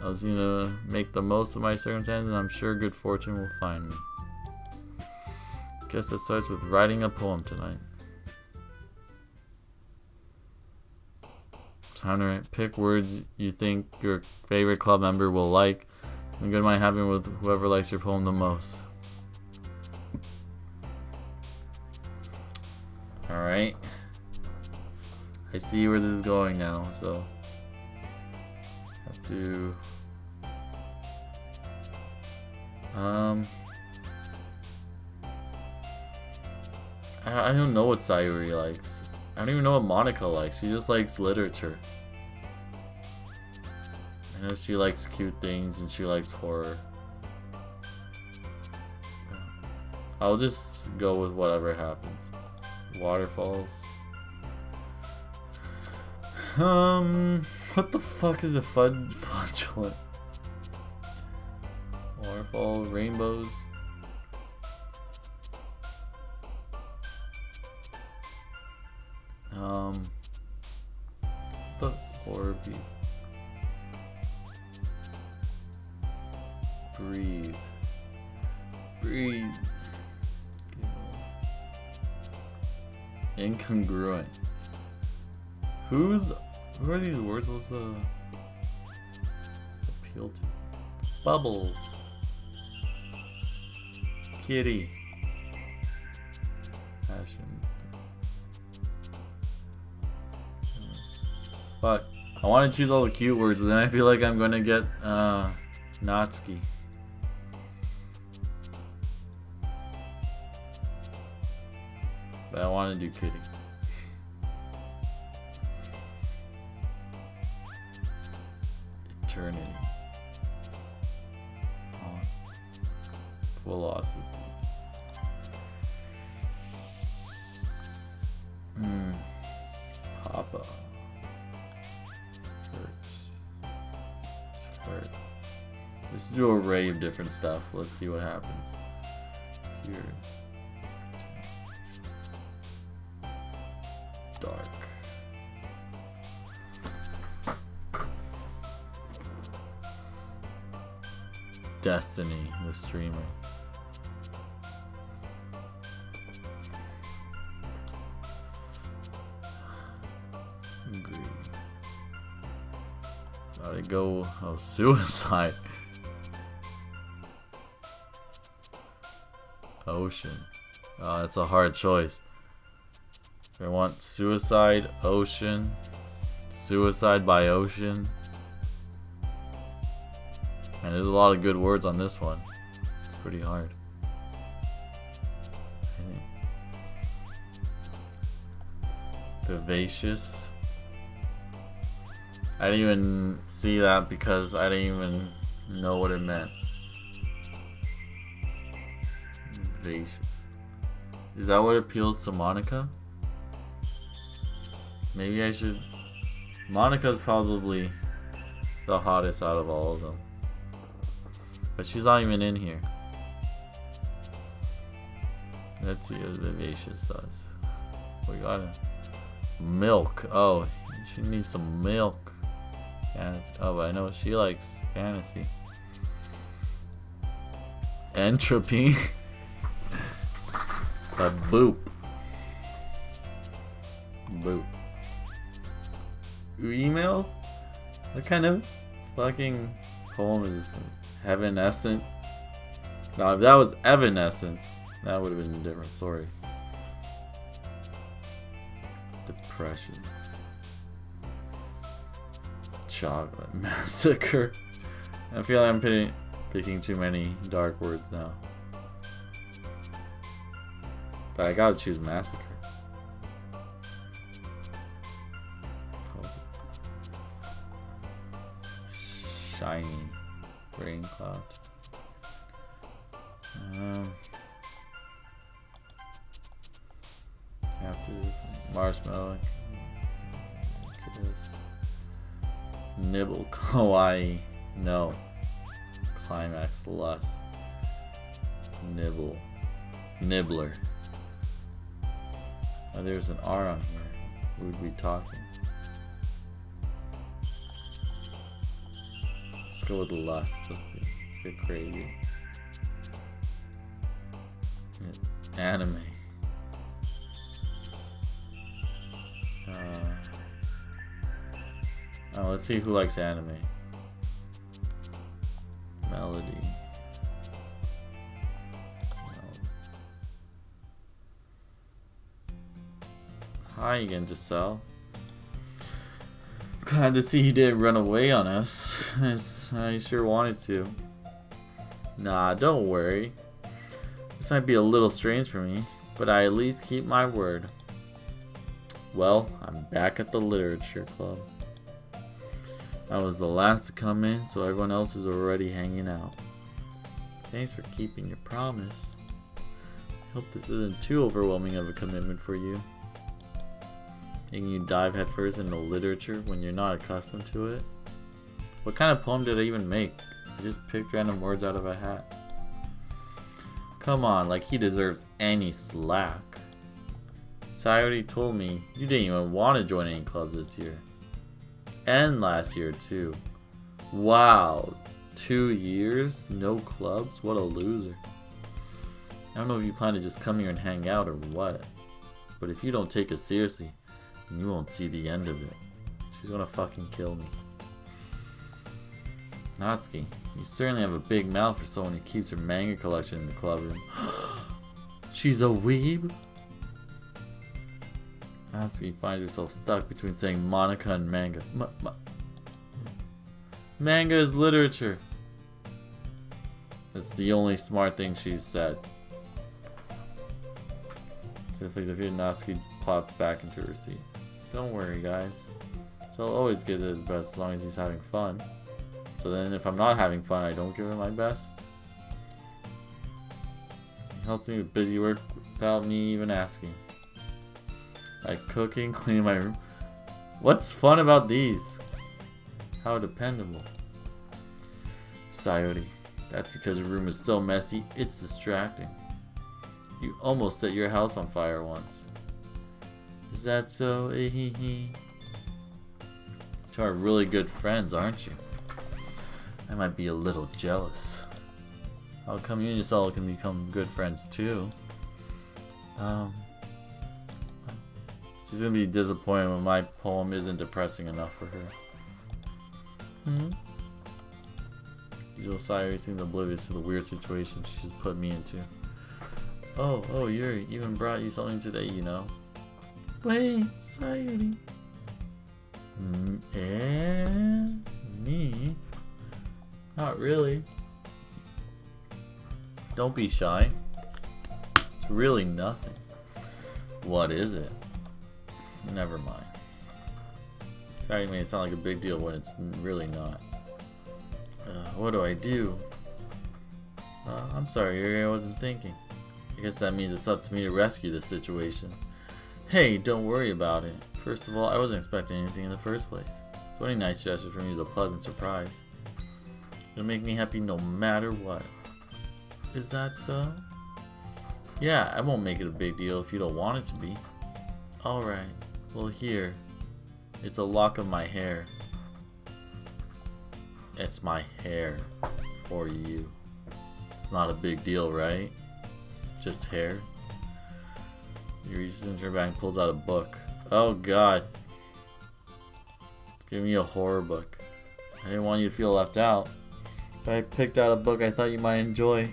I was gonna make the most of my circumstances, and I'm sure good fortune will find me. Guess it starts with writing a poem tonight. Time to write. Pick words you think your favorite club member will like, and good might happen with whoever likes your poem the most. Alright. I see where this is going now, so have to I don't know what Sayuri likes. I don't even know what Monica likes. She just likes literature. I know she likes cute things and she likes horror. I'll just go with whatever happens. Waterfalls. What the fuck is a fudge? Waterfall, rainbows. The horror be. Breathe. Incongruent. Who are these words supposed to appeal to? Bubbles. Kitty. Passion. Fuck. I want to choose all the cute words, but then I feel like I'm gonna get Natsuki. But I want to do kitty. Eternity. Philosophy. Papa. Hurt. Let's do an array of different stuff. Let's see what happens. Here. Dark. Destiny, the streamer. Agree. Gotta go. Oh, suicide. Ocean. Oh, that's a hard choice. I want suicide, ocean, suicide by ocean. And there's a lot of good words on this one. It's pretty hard. Vivacious. I didn't even see that because I didn't even know what it meant. Vivacious. Is that what appeals to Monica? Maybe I should... Monica's probably the hottest out of all of them. But she's not even in here. Let's see what Vivacious does. We got it. Milk. Oh, she needs some milk. Oh, I know she likes fantasy. Entropy. A boop. Boop. Email? What kind of fucking poem is this? Evanescent? No, if that was Evanescence, that would have been a different story. Depression. Chocolate massacre. I feel like I'm picking too many dark words now. But I gotta choose massacre. Shiny rain cloud. After marshmallow. Nibble kawaii. No. Climax lust. Nibble. Nibbler. Oh, there's an R on here. We would be talking. Let's go with lust. Let's get crazy. Anime. Oh, let's see who likes anime. Melody. Hi again, Giselle. Glad to see he didn't run away on us. I sure wanted to. Nah, don't worry. This might be a little strange for me, but I at least keep my word. Well, I'm back at the literature club. I was the last to come in, so everyone else is already hanging out. Thanks for keeping your promise. I hope this isn't too overwhelming of a commitment for you. Making you dive headfirst into literature when you're not accustomed to it? What kind of poem did I even make? I just picked random words out of a hat. Come on, like he deserves any slack. Sayori told me you didn't even want to join any clubs this year. And last year too. Wow, 2 years? No clubs? What a loser. I don't know if you plan to just come here and hang out or what. But if you don't take it seriously, then you won't see the end of it. She's gonna fucking kill me. Natsuki, you certainly have a big mouth for someone who keeps her manga collection in the club room. She's a weeb? Natsuki finds herself stuck between saying Monica and manga. Manga is literature. That's the only smart thing she's said. Just like defeated, Natsuki plops back into her seat. Don't worry, guys. So I'll always give it his best as long as he's having fun. So then if I'm not having fun, I don't give it my best. He helps me with busy work without me even asking. Like cooking, cleaning my room. What's fun about these? How dependable. Sayori, that's because your room is so messy, it's distracting. You almost set your house on fire once. Is that so? You are really good friends, aren't you? I might be a little jealous. How come you and Giselle can become good friends too? She's gonna be disappointed when my poem isn't depressing enough for her. Sayuri seems oblivious to the weird situation she's put me into. Oh, Yuri, even brought you something today, you know. Wait, Sayuri. Me? Not really. Don't be shy. It's really nothing. What is it? Never mind. Sorry, made it sound like a big deal when it's really not. What do I do? I'm sorry, Yuri, I wasn't thinking. I guess that means it's up to me to rescue this situation. Hey, don't worry about it. First of all, I wasn't expecting anything in the first place. So any nice gesture from you is a pleasant surprise. It'll make me happy no matter what. Is that so? Yeah, I won't make it a big deal if you don't want it to be. Alright, well here. It's a lock of my hair. It's my hair for you. It's not a big deal, right? Just hair. He reaches into her bag and pulls out a book. Oh god. It's giving me a horror book. I didn't want you to feel left out. So I picked out a book I thought you might enjoy.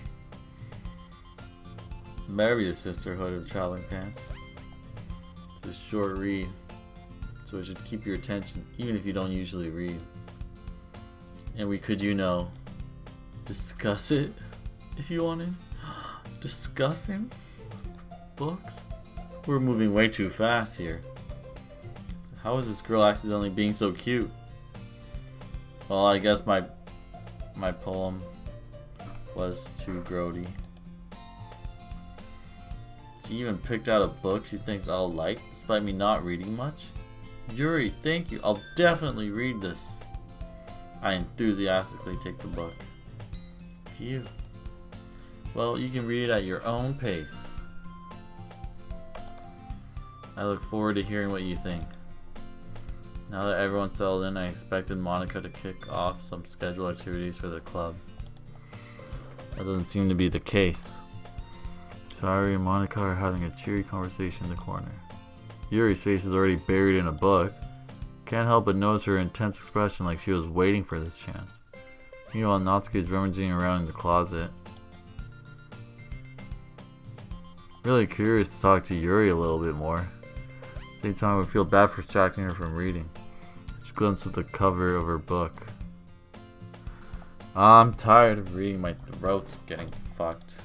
Marry the Sisterhood of Traveling Pants. It's a short read, so it should keep your attention even if you don't usually read. And we could, you know, discuss it if you wanted. Discussing books? We're moving way too fast here. How is this girl accidentally being so cute? Well, I guess my poem was too grody. She even picked out a book she thinks I'll like, despite me not reading much. Yuri, thank you. I'll definitely read this. I enthusiastically take the book. Phew. Well, you can read it at your own pace. I look forward to hearing what you think. Now that everyone's settled in, I expected Monica to kick off some scheduled activities for the club. That doesn't seem to be the case. Sayuri and Monica are having a cheery conversation in the corner. Yuri's face is already buried in a book. Can't help but notice her intense expression like she was waiting for this chance. Meanwhile, Natsuki is rummaging around in the closet. Really curious to talk to Yuri a little bit more. At the same time, I would feel bad for distracting her from reading. She glanced at the cover of her book. I'm tired of reading, my throat's getting fucked.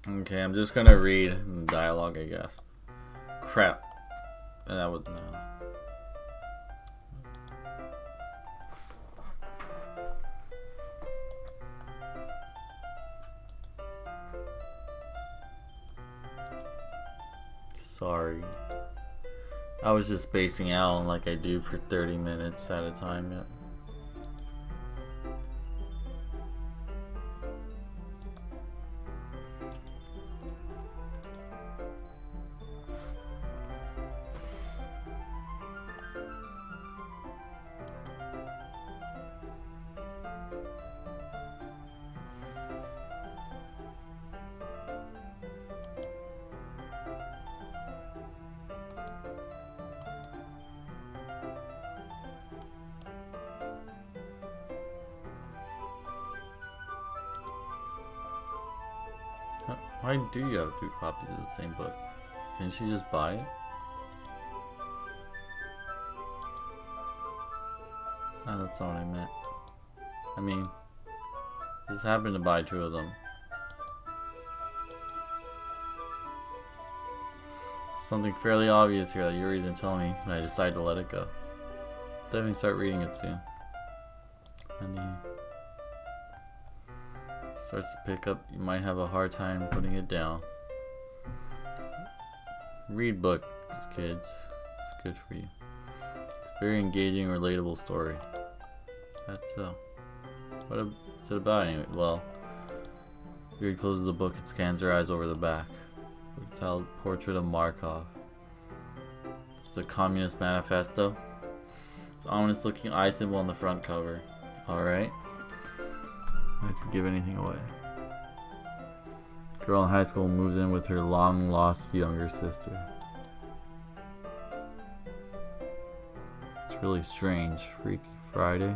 Okay, I'm just gonna read the dialogue, I guess. Crap. And that was no. Sorry. I was just spacing out like I do for 30 minutes at a time. Yeah. Why do you have 2 copies of the same book? Didn't she just buy it? Oh, that's not what I meant. I mean, just happened to buy 2 of them. Something fairly obvious here that Yuri didn't tell me, and I decided to let it go. Definitely start reading it soon. starts to pick up, you might have a hard time putting it down. Read books, kids. It's good for you. It's a very engaging, relatable story. That's what's it about anyway? Well, Yuri closes the book and scans her eyes over the back. Tell portrait of Markov. It's the Communist Manifesto. It's an ominous looking eye symbol on the front cover. Alright. Not to give anything away. Girl in high school moves in with her long lost younger sister. It's really strange. Freaky Friday.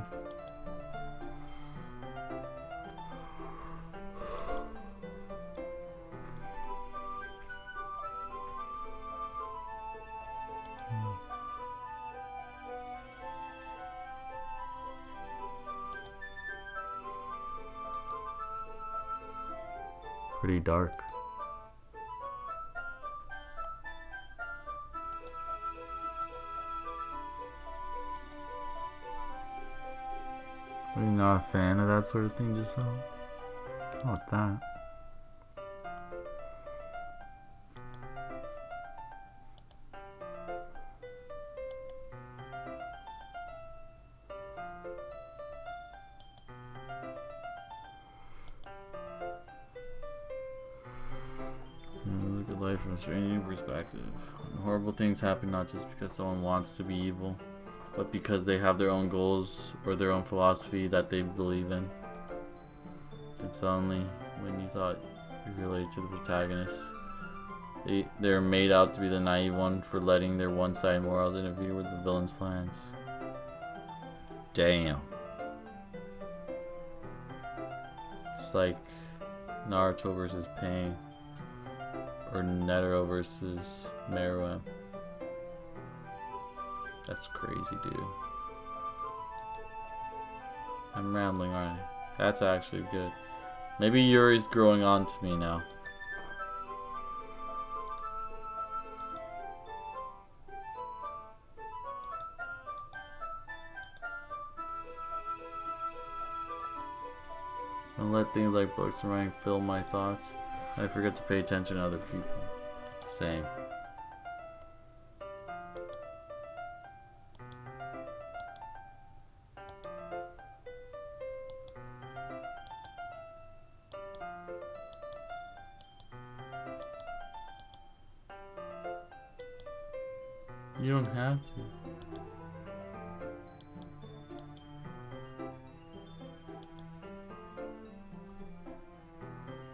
Pretty dark. Are you not a fan of that sort of thing, Giselle? How about that? Look at life from a strange perspective. And horrible things happen not just because someone wants to be evil, but because they have their own goals or their own philosophy that they believe in. And suddenly, when you thought you related to the protagonist, they're made out to be the naive one for letting their one-sided morals interfere with the villain's plans. Damn. It's like Naruto versus Pain. Or Netero versus Meruem. That's crazy, dude. I'm rambling, aren't I? That's actually good. Maybe Yuri's growing on to me now. And let things like books and writing fill my thoughts. I forget to pay attention to other people. Same. You don't have to.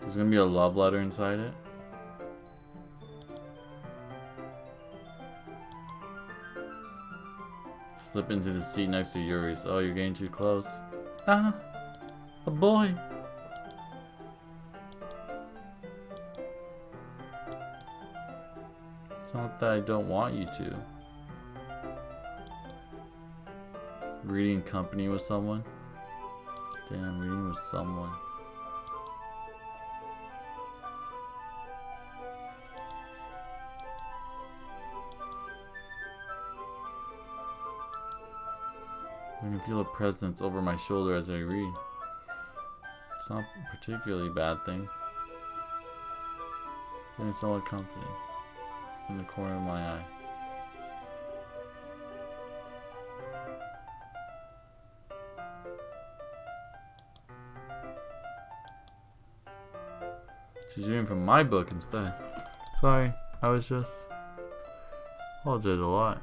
There's gonna be a love letter inside it. Slip into the seat next to Yuri's. Oh, you're getting too close. Ah, a boy. It's not that I don't want you to. Reading company with someone? Damn, reading with someone. I can feel a presence over my shoulder as I read. It's not a particularly bad thing. Feeling somewhat comforting in the corner of my eye. She's reading from my book instead. Sorry, I was just... apologize a lot.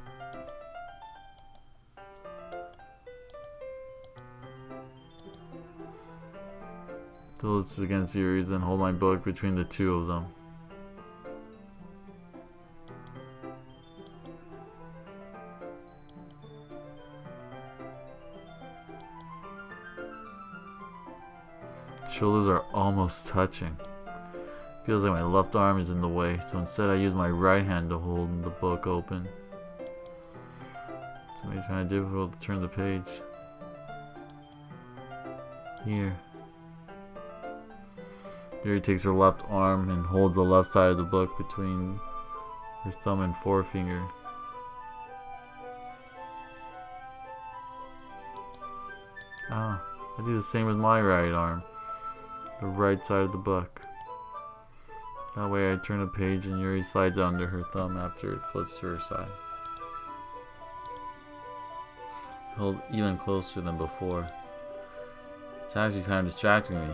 Till it's against Yuri's and hold my book between the two of them. Shoulders are almost touching. Feels like my left arm is in the way, so instead I use my right hand to hold the book open. It's kind of difficult to turn the page. Here. Yuri takes her left arm and holds the left side of the book between her thumb and forefinger. Ah, I do the same with my right arm. the right side of the book. That way I turn a page and Yuri slides it under her thumb after it flips to her side. Hold even closer than before. It's actually kind of distracting me.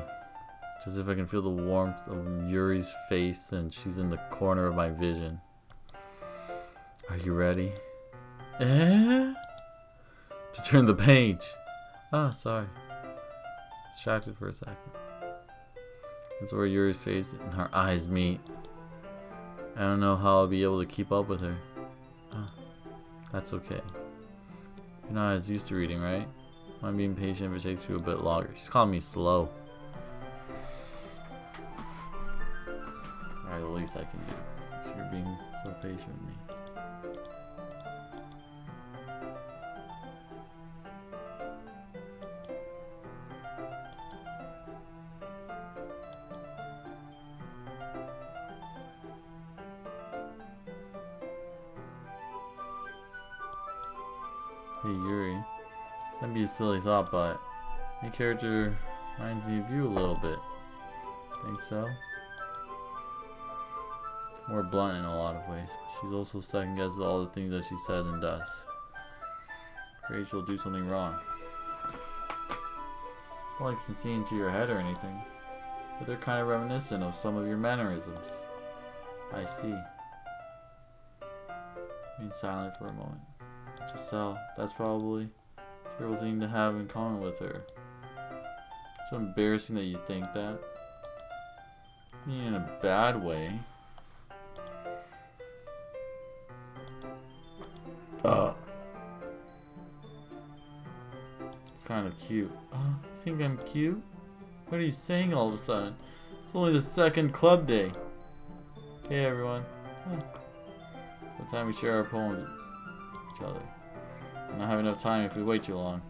It's as if I can feel the warmth of Yuri's face and she's in the corner of my vision. Are you ready? To turn the page. Oh, sorry. Distracted for a second. That's where Yuri's face and her eyes meet. I don't know how I'll be able to keep up with her. Oh, that's okay. You're not as used to reading, right? I'm being patient if it takes you a bit longer. She's calling me slow. Alright, the least I can do. So you're being so patient with me. Hey Yuri, that'd be a silly thought, but my character reminds me of you a little bit. Think so? More blunt in a lot of ways. She's also second guesses all the things that she says and does. Afraid she'll do something wrong. Not like I can see into your head or anything, but they're kind of reminiscent of some of your mannerisms. I see. Being silent for a moment. Just tell, that's probably a terrible thing to have in common with her. It's so embarrassing that you think that. I mean, in a bad way. It's kind of cute. You think I'm cute? What are you saying all of a sudden? It's only the second club day. Hey everyone. What time we share our poems with each other. We'll not have enough time if we wait too long.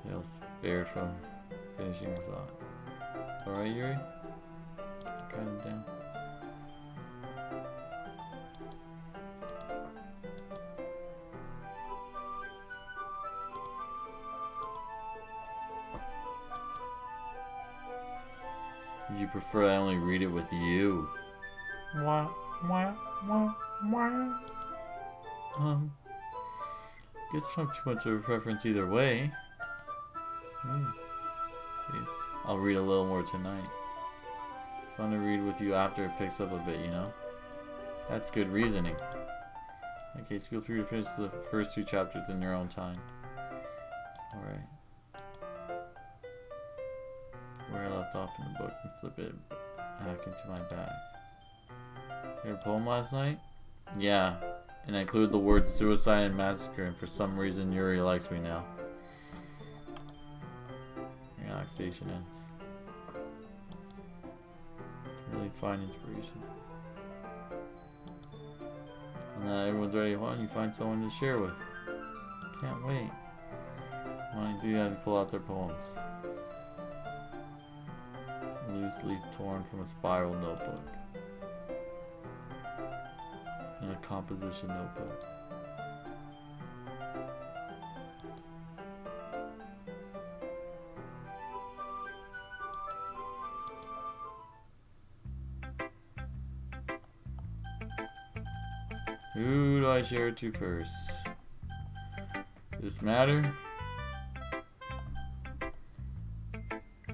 Dale spared from finishing her thought. Alright, Yuri? Kind of down. Would you prefer I only read it with you? Guess not too much of a preference either way. Yes, I'll read a little more tonight. Fun to read with you after it picks up a bit, you know? That's good reasoning. In case, feel free to finish the first 2 chapters in your own time. Alright. Where I left off in the book and slip it back into my bag. You read a poem last night? Yeah, and I included the words suicide and massacre, and for some reason Yuri likes me now. Relaxation ends. Really fine inspiration. And now everyone's ready. Why don't you find someone to share with? Can't wait. Why don't you guys pull out their poems? A loose leaf torn from a spiral notebook. And a composition notebook. Who do I share it to first? Does this matter?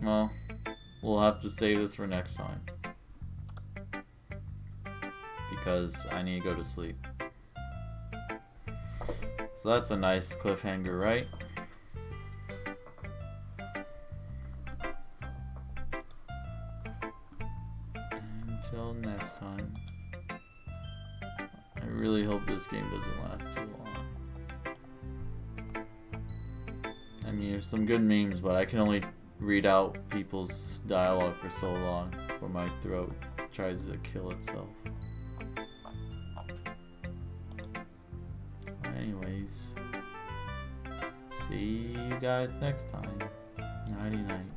Well, we'll have to save this for next time. Because I need to go to sleep. So that's a nice cliffhanger, right? Until next time. I really hope this game doesn't last too long. I mean, there's some good memes, but I can only read out people's dialogue for so long before my throat tries to kill itself. Anyways, see you guys next time. Nighty night.